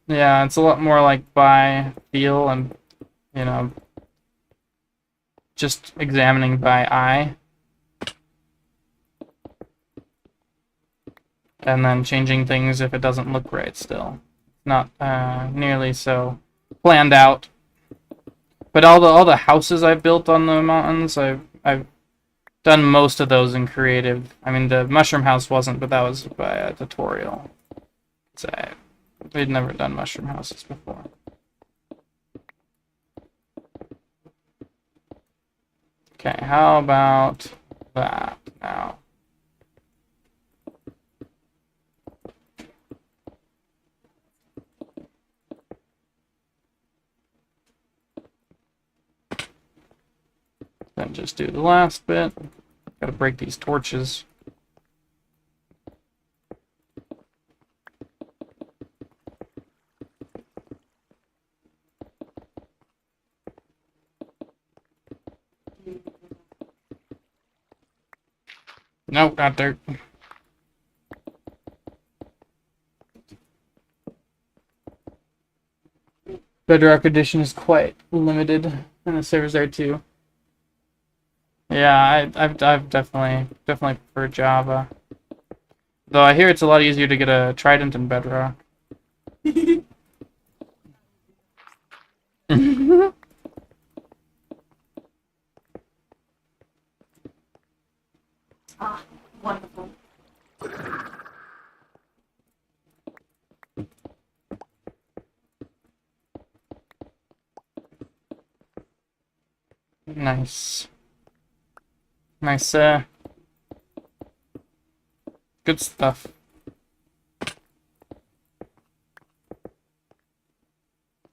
Yeah, it's a lot more like by feel and, you know, just examining by eye. And then changing things if it doesn't look right still. Not nearly so planned out. But all the houses I've built on the mountains, I've done most of those in creative. I mean, the mushroom house wasn't, but that was by a tutorial. So we'd never done mushroom houses before. Okay, how about that now? Then just do the last bit. Gotta break these torches. Nope, not dirt. Bedrock Edition is quite limited, and the servers there too. Yeah, I've definitely preferred Java. Though I hear it's a lot easier to get a Trident in Bedrock. Ah, wonderful. Nice. Nice, Good stuff.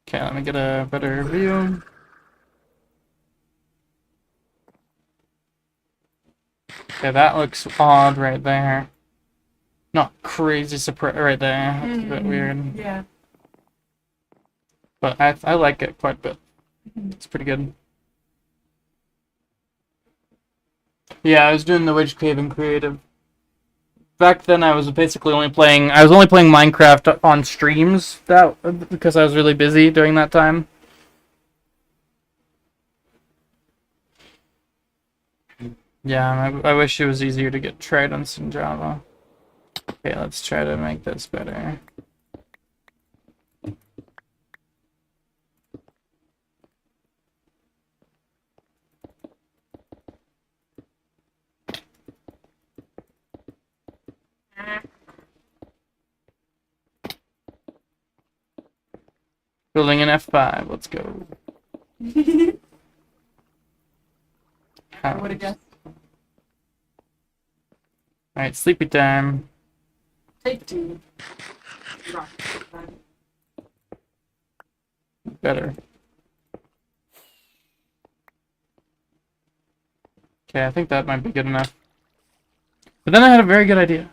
Okay, let me get a better view. Okay, that looks odd right there. Not crazy surprise right there. That's a bit weird. Yeah. But I like it quite a bit. It's pretty good. Yeah, I was doing the Witch Cave in creative. Back then, I was basically only playing. I was only playing Minecraft on streams because I was really busy during that time. Yeah, I wish it was easier to get tridents in Java. Okay, let's try to make this better. Building an F5. Let's go. I would have guessed. Alright, sleepy time. Take 2. Better. Okay, I think that might be good enough. But then I had a very good idea.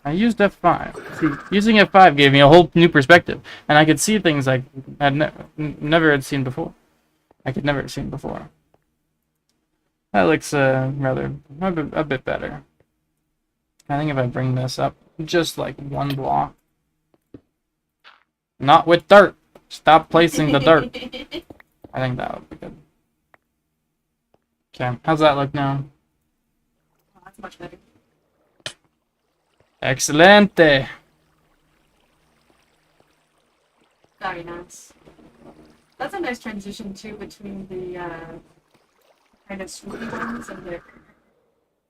I used F5. See, using F5 gave me a whole new perspective, and I could see things I had never had seen before. I could never have seen before. That looks rather a bit better. I think if I bring this up just like one block, not with dirt. Stop placing the dirt. I think that would be good. Okay, how's that look now? Oh, that's much better. Excelente. Very nice. That's a nice transition too between the kind of swoopy ones and the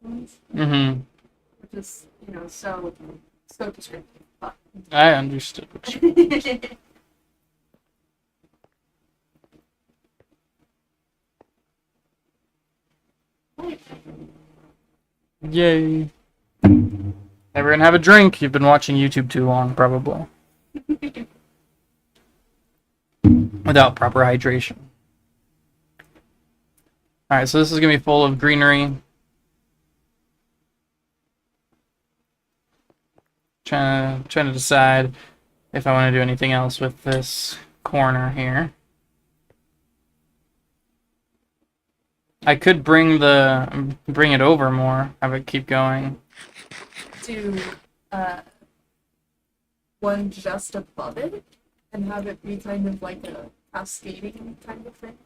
ones. Mm-hmm. Which is, so descriptive. But I understood what you Yay. Everyone have a drink. You've been watching YouTube too long, probably. Without proper hydration. Alright, so this is going to be full of greenery. Trying to decide if I want to do anything else with this corner here. I could bring it over more, have it keep going. do one just above it and have it be kind of like a cascading kind of thing.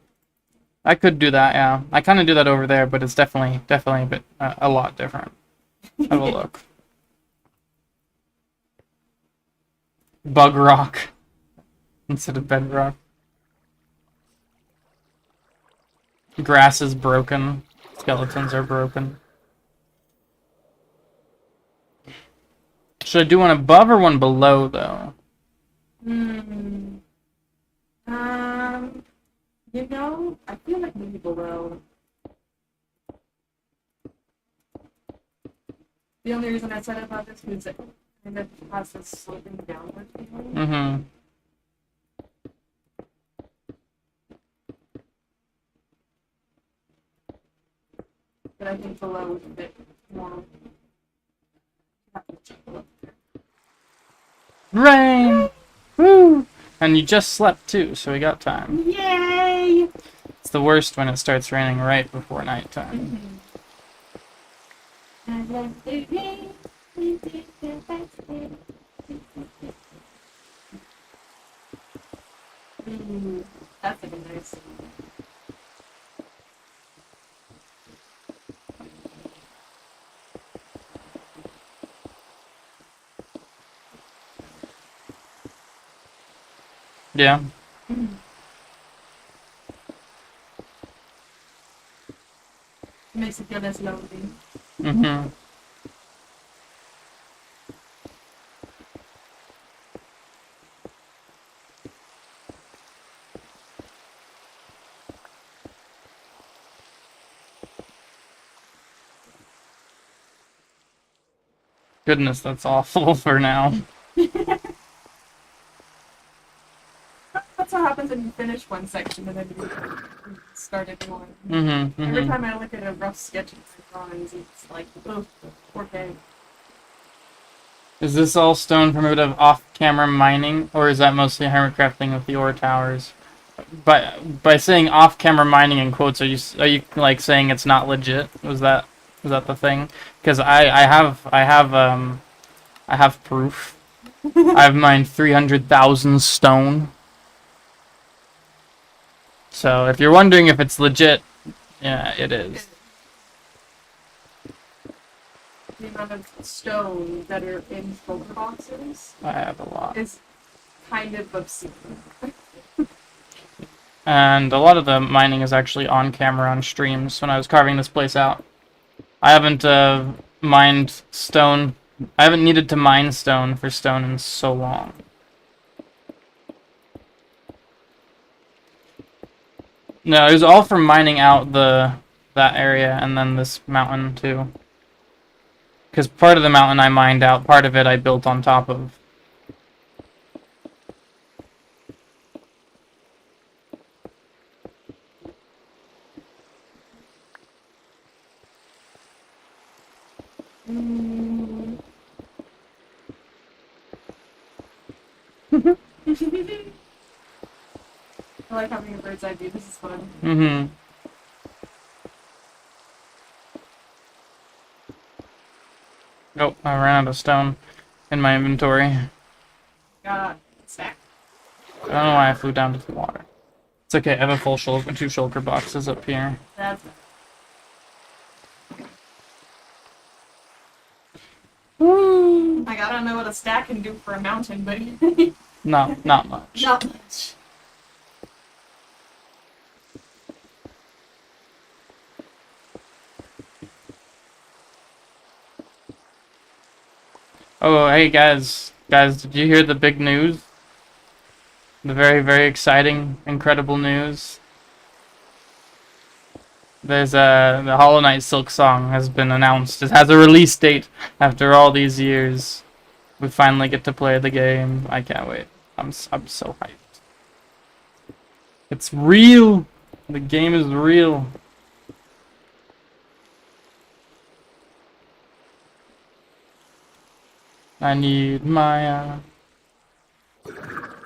I could do that, yeah. I kind of do that over there, but it's definitely a bit a lot different. Have a look. Bug rock instead of bedrock. Grass is broken. Skeletons are broken. Should I do one above or one below, though? I feel like maybe below. The only reason I said about this is it kind of has this sloping downward feeling. Mm-hmm. But I think below is a bit more. Rain! Woo! And you just slept too, so we got time. Yay! It's the worst when it starts raining right before nighttime. That's gonna be nice. Yeah. Makes it feel less lonely. Mm-hmm. Goodness, that's awful for now. That's what happens when you finish one section and then you start a new one. Mm-hmm, Every mm-hmm. time I look at a rough sketch of my drawings, it's like, oh, 4K. Is this all stone from a bit of off-camera mining, or is that mostly hermitcrafting with the ore towers? By saying off-camera mining in quotes, are you like saying it's not legit? Was that the thing? Because I have proof. I've mined 300,000 stone. So if you're wondering if it's legit, yeah, it is. The amount of stone that are in shulker boxes I have a lot. is kind of obscene. And a lot of the mining is actually on camera on streams when I was carving this place out. I haven't mined stone. I haven't needed to mine stone for stone in so long. No, it was all from mining out that area and then this mountain too. Because part of the mountain I mined out, part of it I built on top of. I like having a bird's eye view. This is fun. Mm-hmm. Oh, I ran out of stone in my inventory. Got a stack. I don't know why I flew down to the water. It's okay, I have a full shulker, 2 shulker boxes up here. That's Woo! like, I don't know what a stack can do for a mountain, but Not much. not much. Oh, hey guys, did you hear the big news? The very, very exciting, incredible news. There's the Hollow Knight Silk Song has been announced. It has a release date after all these years. We finally get to play the game. I can't wait. I'm so hyped. It's real. The game is real. I need my You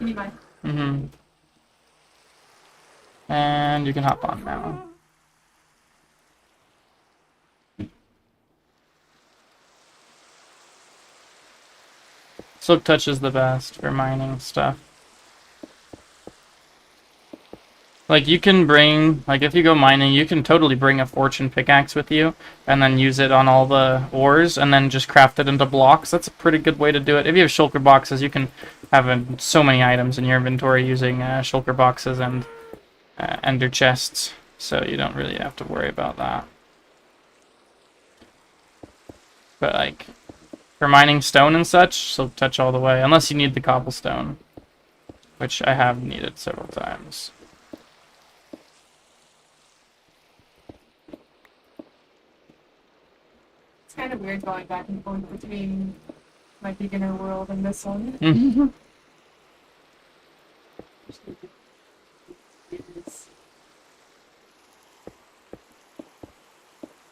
need mine. Mm-hmm. And you can hop on now. Silk Touch is the best for mining stuff. Like, you can bring, like, if you go mining, you can totally bring a fortune pickaxe with you, and then use it on all the ores, and then just craft it into blocks. That's a pretty good way to do it. If you have shulker boxes, you can have so many items in your inventory using shulker boxes and ender chests, so you don't really have to worry about that. But, like, for mining stone and such, Silk Touch all the way, unless you need the cobblestone, which I have needed several times. It's kind of weird going back and forth between my beginner world and this one. Mm-hmm.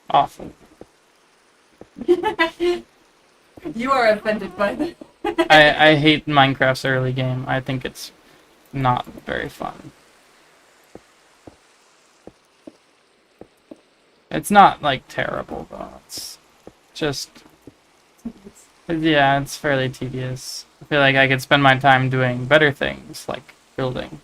Awful. You are offended by that. I hate Minecraft's early game. I think it's not very fun. It's not, like, terrible, though. It's just... yeah, it's fairly tedious. I feel like I could spend my time doing better things, like building.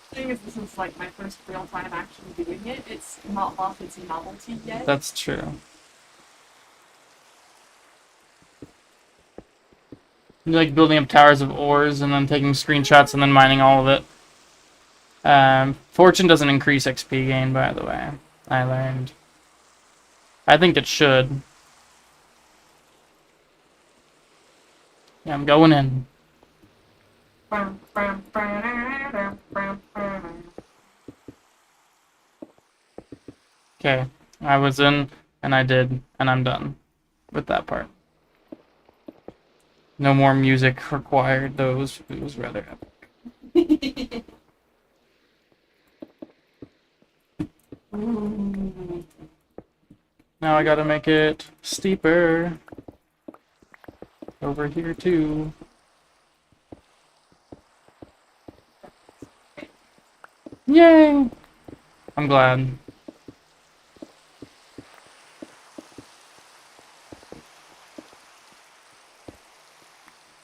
The thing is, this is like my first real time actually doing it. It's not lost its novelty yet. That's true. You like building up towers of ores and then taking screenshots and then mining all of it. Fortune doesn't increase XP gain, by the way. I learned. I think it should. Yeah, I'm going in. Okay. I was in, and I did, and I'm done with that part. No more music required. It was rather epic. Now I gotta make it steeper. Over here too. Yay! I'm glad.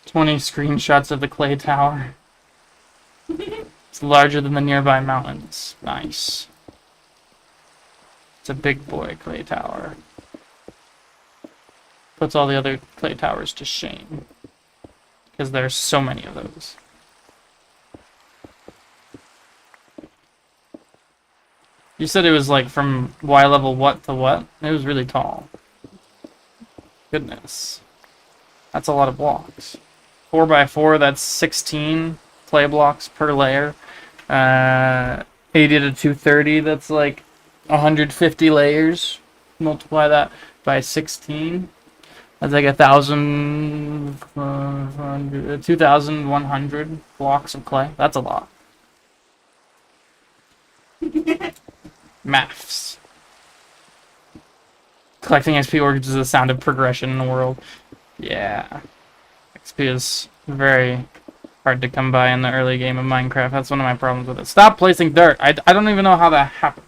"20 screenshots of the clay tower. It's larger than the nearby mountains. Nice. It's a big boy clay tower. Puts all the other clay towers to shame. Because there's so many of those. You said it was like from Y level what to what? It was really tall. Goodness. That's a lot of blocks. 4x4, that's 16 clay blocks per layer. 80 to 230, that's like 150 layers. Multiply that by 16. That's like 2,100 blocks of clay. That's a lot. Maths. Collecting XP organs is the sound of progression in the world. Yeah. XP is very hard to come by in the early game of Minecraft. That's one of my problems with it. Stop placing dirt! I don't even know how that happened.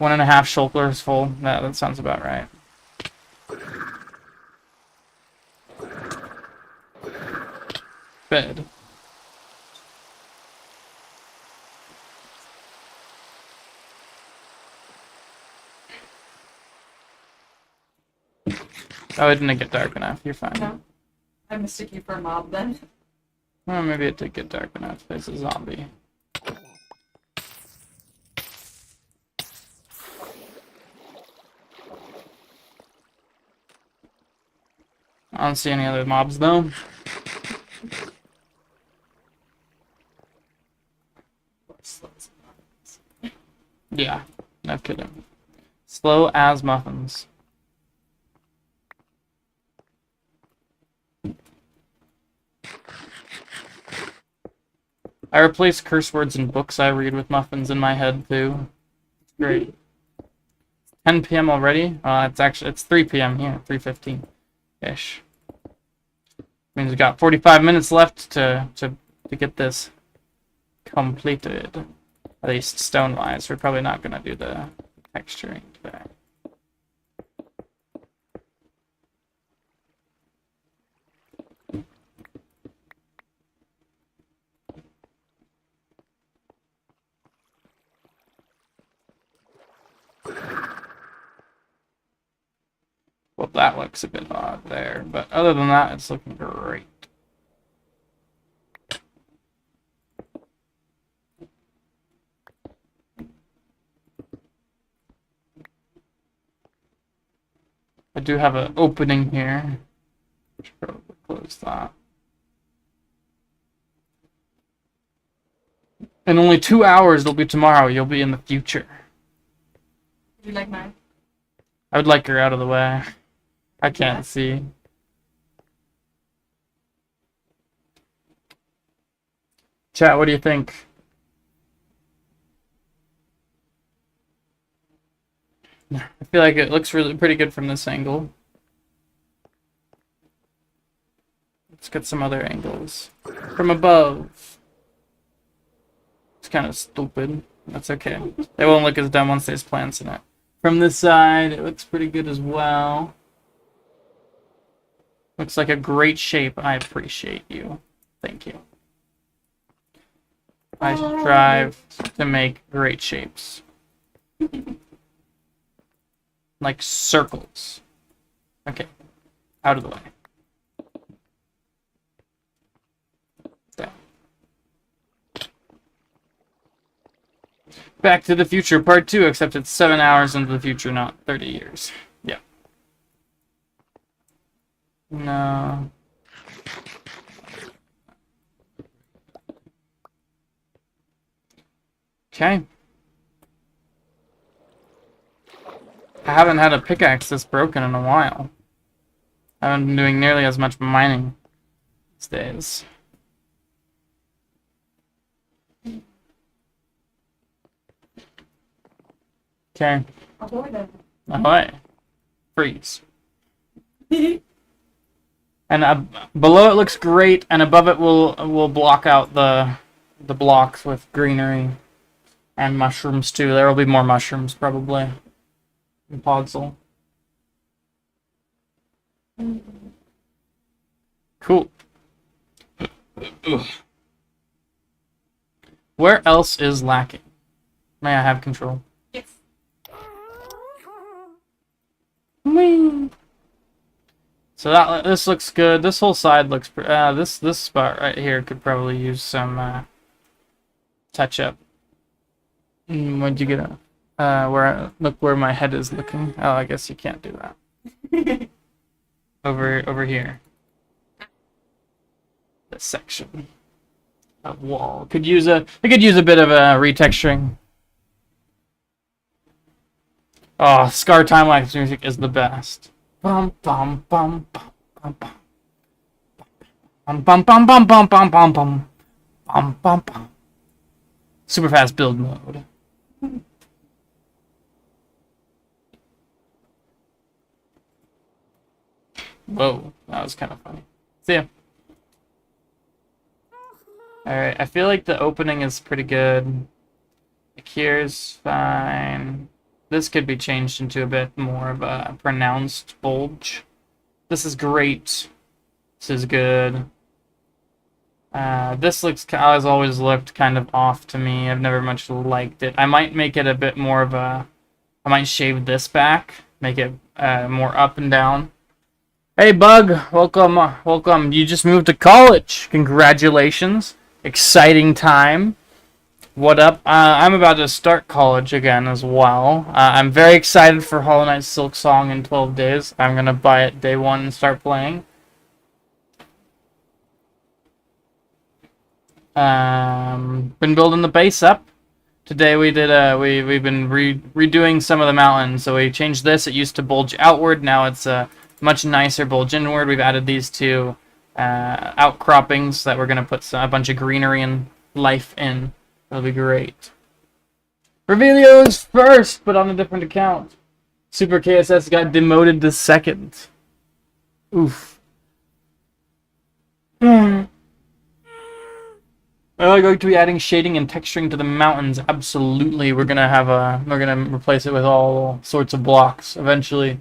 1.5 shulkers full. That sounds about right. Bed. Oh, it didn't get dark enough. You're fine. No. I mistook you for a mob then. Well, maybe it did get dark enough. There's a zombie. I don't see any other mobs though. Yeah, no kidding. Slow as muffins. I replace curse words in books I read with muffins in my head too. Great. 10 p.m. already? It's 3 p.m. here, 3:15 ish. Means we got 45 minutes left to get this completed. At least stone wise. We're probably not gonna do the texturing today. Well, that looks a bit odd there, but other than that, it's looking great. I do have an opening here. Should probably close that. In only 2 hours, it'll be tomorrow. You'll be in the future. Would you like mine? I would like her out of the way. I can't see. Chat, what do you think? I feel like it looks really pretty good from this angle. Let's get some other angles. From above. It's kind of stupid. That's okay. They won't look as dumb once there's plants in it. From this side, it looks pretty good as well. Looks like a great shape. I appreciate you. Thank you. I strive to make great shapes. Like circles. Okay. Out of the way. Down. Back to the Future Part 2, except it's 7 hours into the future, not 30 years. Yeah. No. Okay. I haven't had a pickaxe that's broken in a while. I haven't been doing nearly as much mining these days. Okay. Ahoy then. Ahoy. Freeze. And below it looks great, and above it we'll block out the blocks with greenery and mushrooms too. There will be more mushrooms probably in Podzol. Cool. Ugh. Where else is lacking? May I have control? Yes. Whee! So this looks good. This whole side looks this spot right here could probably use some touch up. What'd you get? Look where my head is looking. Oh, I guess you can't do that. over here. This section of wall it could use a bit of a retexturing. Oh, Scar time-lapse music is the best. Bum bum bum bum bum bum bum bum bum bum bum bum bum bum bum bum. Super fast build mode. Whoa, that was kind of funny. See ya. Alright, I feel like the opening is pretty good. The cure's fine. This could be changed into a bit more of a pronounced bulge. This is great. This is good. This looks, has always looked kind of off to me. I've never much liked it. I might make it a bit more of a... I might shave this back. Make it more up and down. Hey, Bug. Welcome. Welcome. You just moved to college. Congratulations. Exciting time. What up? I'm about to start college again as well. I'm very excited for Hollow Knight Silk Song in 12 days. I'm going to buy it day one and start playing. Been building the base up. Today we did we've been redoing some of the mountains. So we changed this. It used to bulge outward. Now it's a much nicer bulge inward. We've added these two outcroppings that we're going to put a bunch of greenery and life in. That'll be great. Revelio's first, but on a different account. Super KSS got demoted to second. Oof. Are we going to be adding shading and texturing to the mountains? Absolutely. We're gonna replace it with all sorts of blocks eventually.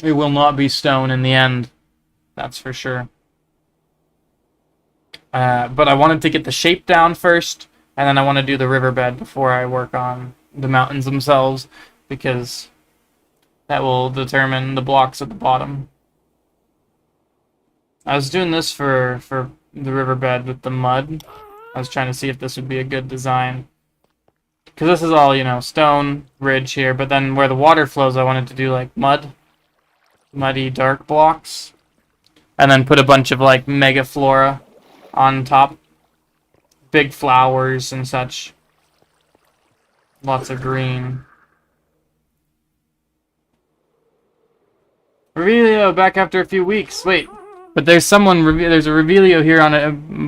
It will not be stone in the end. That's for sure. But I wanted to get the shape down first, and then I want to do the riverbed before I work on the mountains themselves, because that will determine the blocks at the bottom. I was doing this for the riverbed with the mud. I was trying to see if this would be a good design. Because this is all, you know, stone ridge here, but then where the water flows I wanted to do like muddy dark blocks. And then put a bunch of like mega flora on top. Big flowers and such. Lots of green. Revelio back after a few weeks. Wait, but there's a Revelio here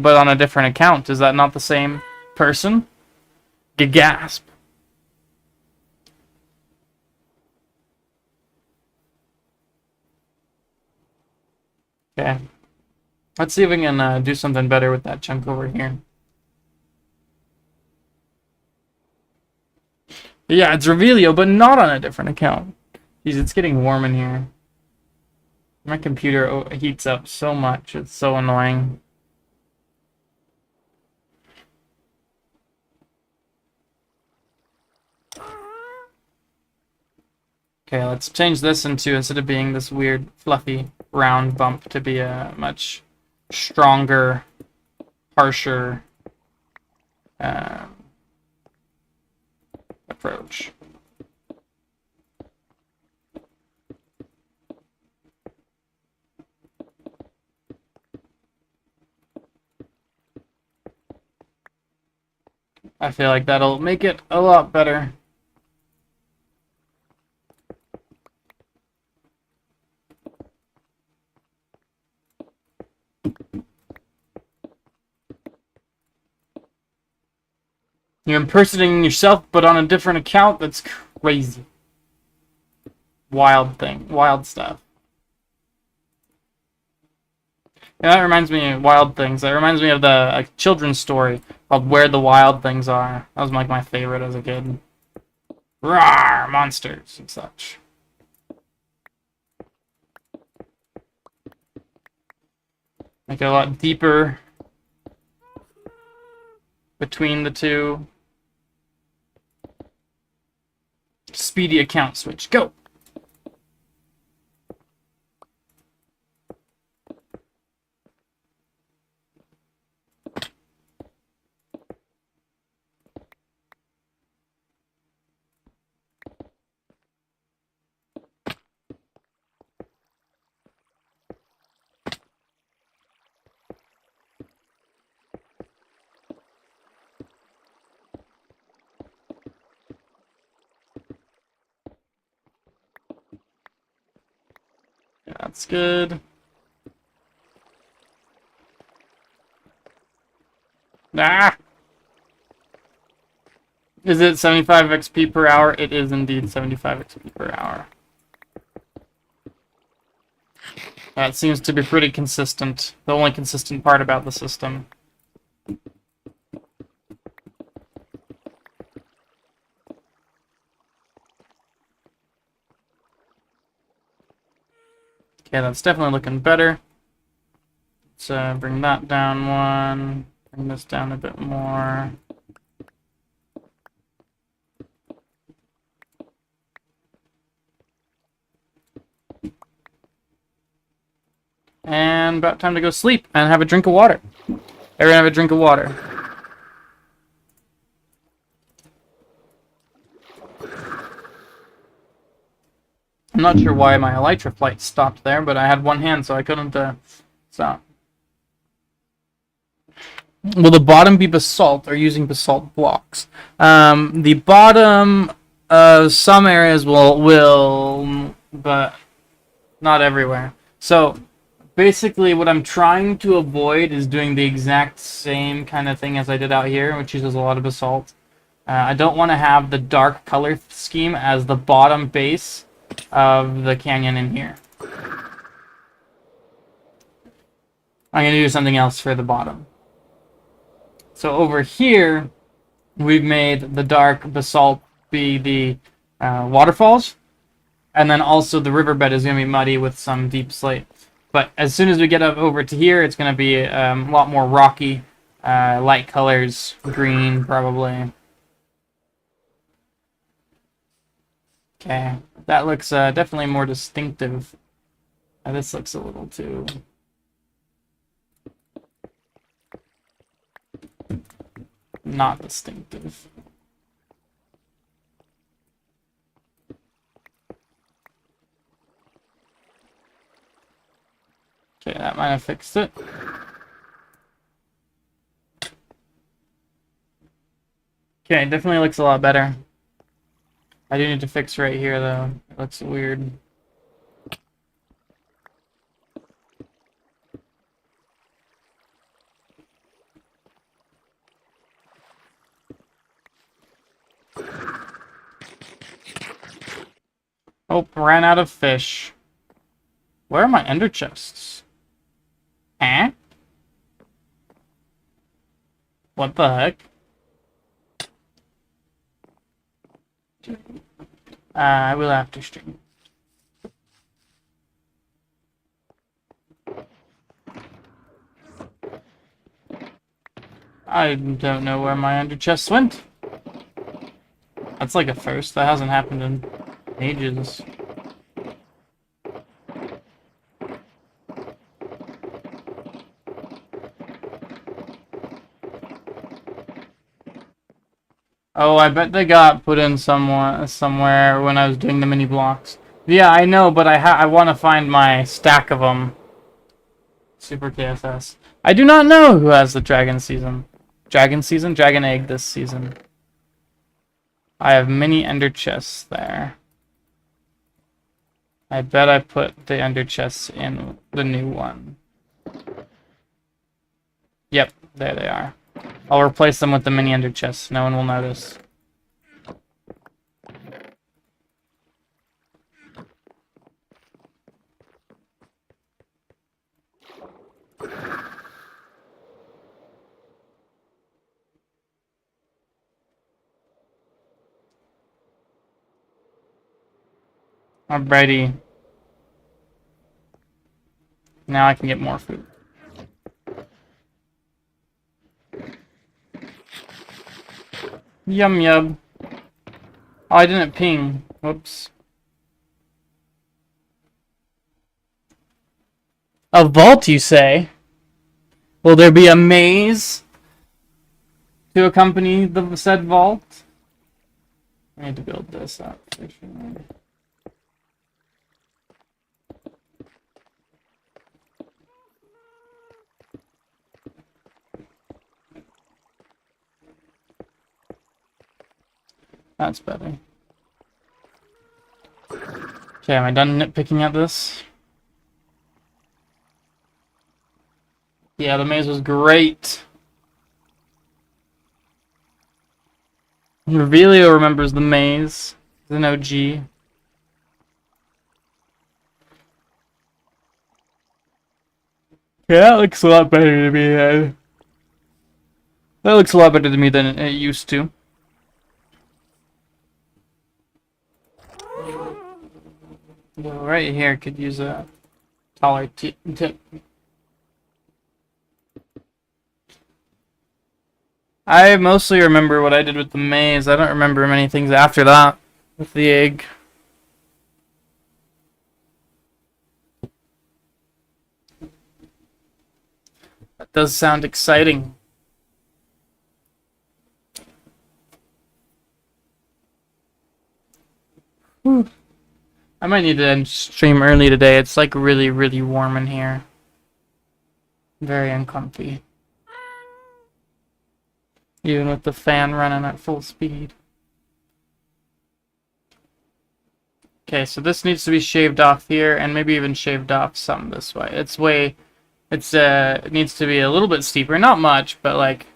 but on a different account. Is that not the same person? Gasp. Okay. Let's see if we can do something better with that chunk over here. Yeah, it's Revelio, but not on a different account. Jeez, it's getting warm in here. My computer heats up so much. It's so annoying. Okay, let's change this into, instead of being this weird, fluffy, round bump, to be a much stronger, harsher approach. I feel like that'll make it a lot better. You're impersonating yourself, but on a different account. That's crazy. Wild stuff. Yeah, that reminds me of Wild Things. That reminds me of the children's story called Where the Wild Things Are. That was like my favorite as a kid. Rawr, monsters and such. Make it a lot deeper between the two. Speedy account switch. Go! That's good. Ah! Is it 75 XP per hour? It is indeed 75 XP per hour. That seems to be pretty consistent. The only consistent part about the system. Okay, that's definitely looking better. Let's bring that down one. Bring this down a bit more. And about time to go sleep and have a drink of water. Everyone have a drink of water. I'm not sure why my elytra flight stopped there, but I had one hand, so I couldn't stop. Will the bottom be basalt or using basalt blocks? The bottom of some areas will, but not everywhere. So basically what I'm trying to avoid is doing the exact same kind of thing as I did out here, which uses a lot of basalt. I don't want to have the dark color scheme as the bottom base of the canyon in here. I'm going to do something else for the bottom. So over here, we've made the dark basalt be the waterfalls, and then also the riverbed is going to be muddy with some deep slate. But as soon as we get up over to here, it's going to be a lot more rocky, light colors, green probably. Okay, that looks definitely more distinctive. This looks a little too... not distinctive. Okay, that might have fixed it. Okay, it definitely looks a lot better. I do need to fix right here, though. It looks weird. Oh, ran out of fish. Where are my ender chests? Huh? What the heck? I will have to stream. I don't know where my ender chests went. That's like a first. That hasn't happened in ages. Oh, I bet they got put in somewhere when I was doing the mini blocks. Yeah, I know, but I want to find my stack of them. Super KSS. I do not know who has the dragon season. Dragon season? Dragon egg this season. I have mini ender chests there. I bet I put the ender chests in the new one. Yep, there they are. I'll replace them with the mini ender chests. No one will notice. Alrighty. Now I can get more food. Yum yum. Oh, I didn't ping. Whoops. A vault, you say? Will there be a maze to accompany the said vault? I need to build this up. That's better. Okay, am I done nitpicking at this? Yeah, the maze was great. Revelio remembers the maze. He's an OG. Yeah, that looks a lot better to me then. That looks a lot better to me than it used to. Right here could use a taller tip. I mostly remember what I did with the maze. I don't remember many things after that with the egg. That does sound exciting. Whew. I might need to end stream early today. It's like really, really warm in here. Very uncomfy. Even with the fan running at full speed. Okay, so this needs to be shaved off here, and maybe even shaved off some this way. It needs to be a little bit steeper, not much, but like,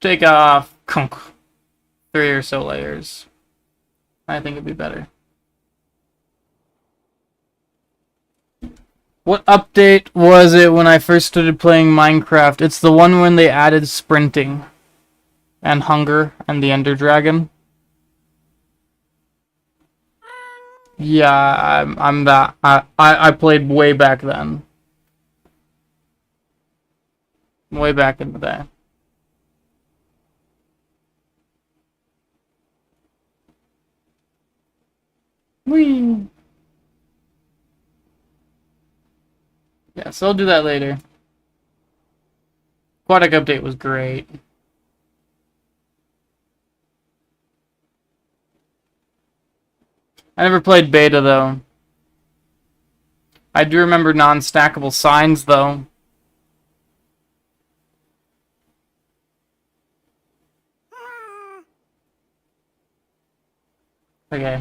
take off 3 or so layers. I think it'd be better. What update was it when I first started playing Minecraft? It's the one when they added sprinting and hunger and the Ender Dragon. Yeah, I'm that. I played way back then. Way back in the day. Whee! Yeah, so I'll do that later. Aquatic update was great. I never played beta though. I do remember non-stackable signs though. Okay.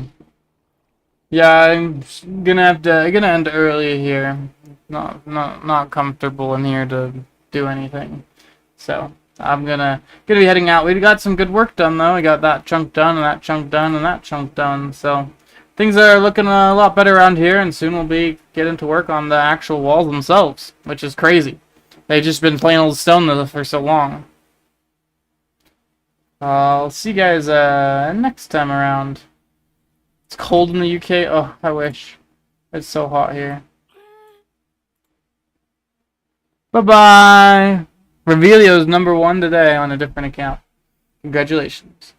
Yeah, I'm gonna end early here. Not comfortable in here to do anything. So I'm gonna be heading out. We got some good work done though. We got that chunk done and that chunk done and that chunk done. So things are looking a lot better around here, and soon we'll be getting to work on the actual walls themselves, which is crazy. They've just been plain old stone for so long. I'll see you guys next time around. It's cold in the UK. Oh, I wish. It's so hot here. Bye-bye. Revelio's #1 today on a different account. Congratulations.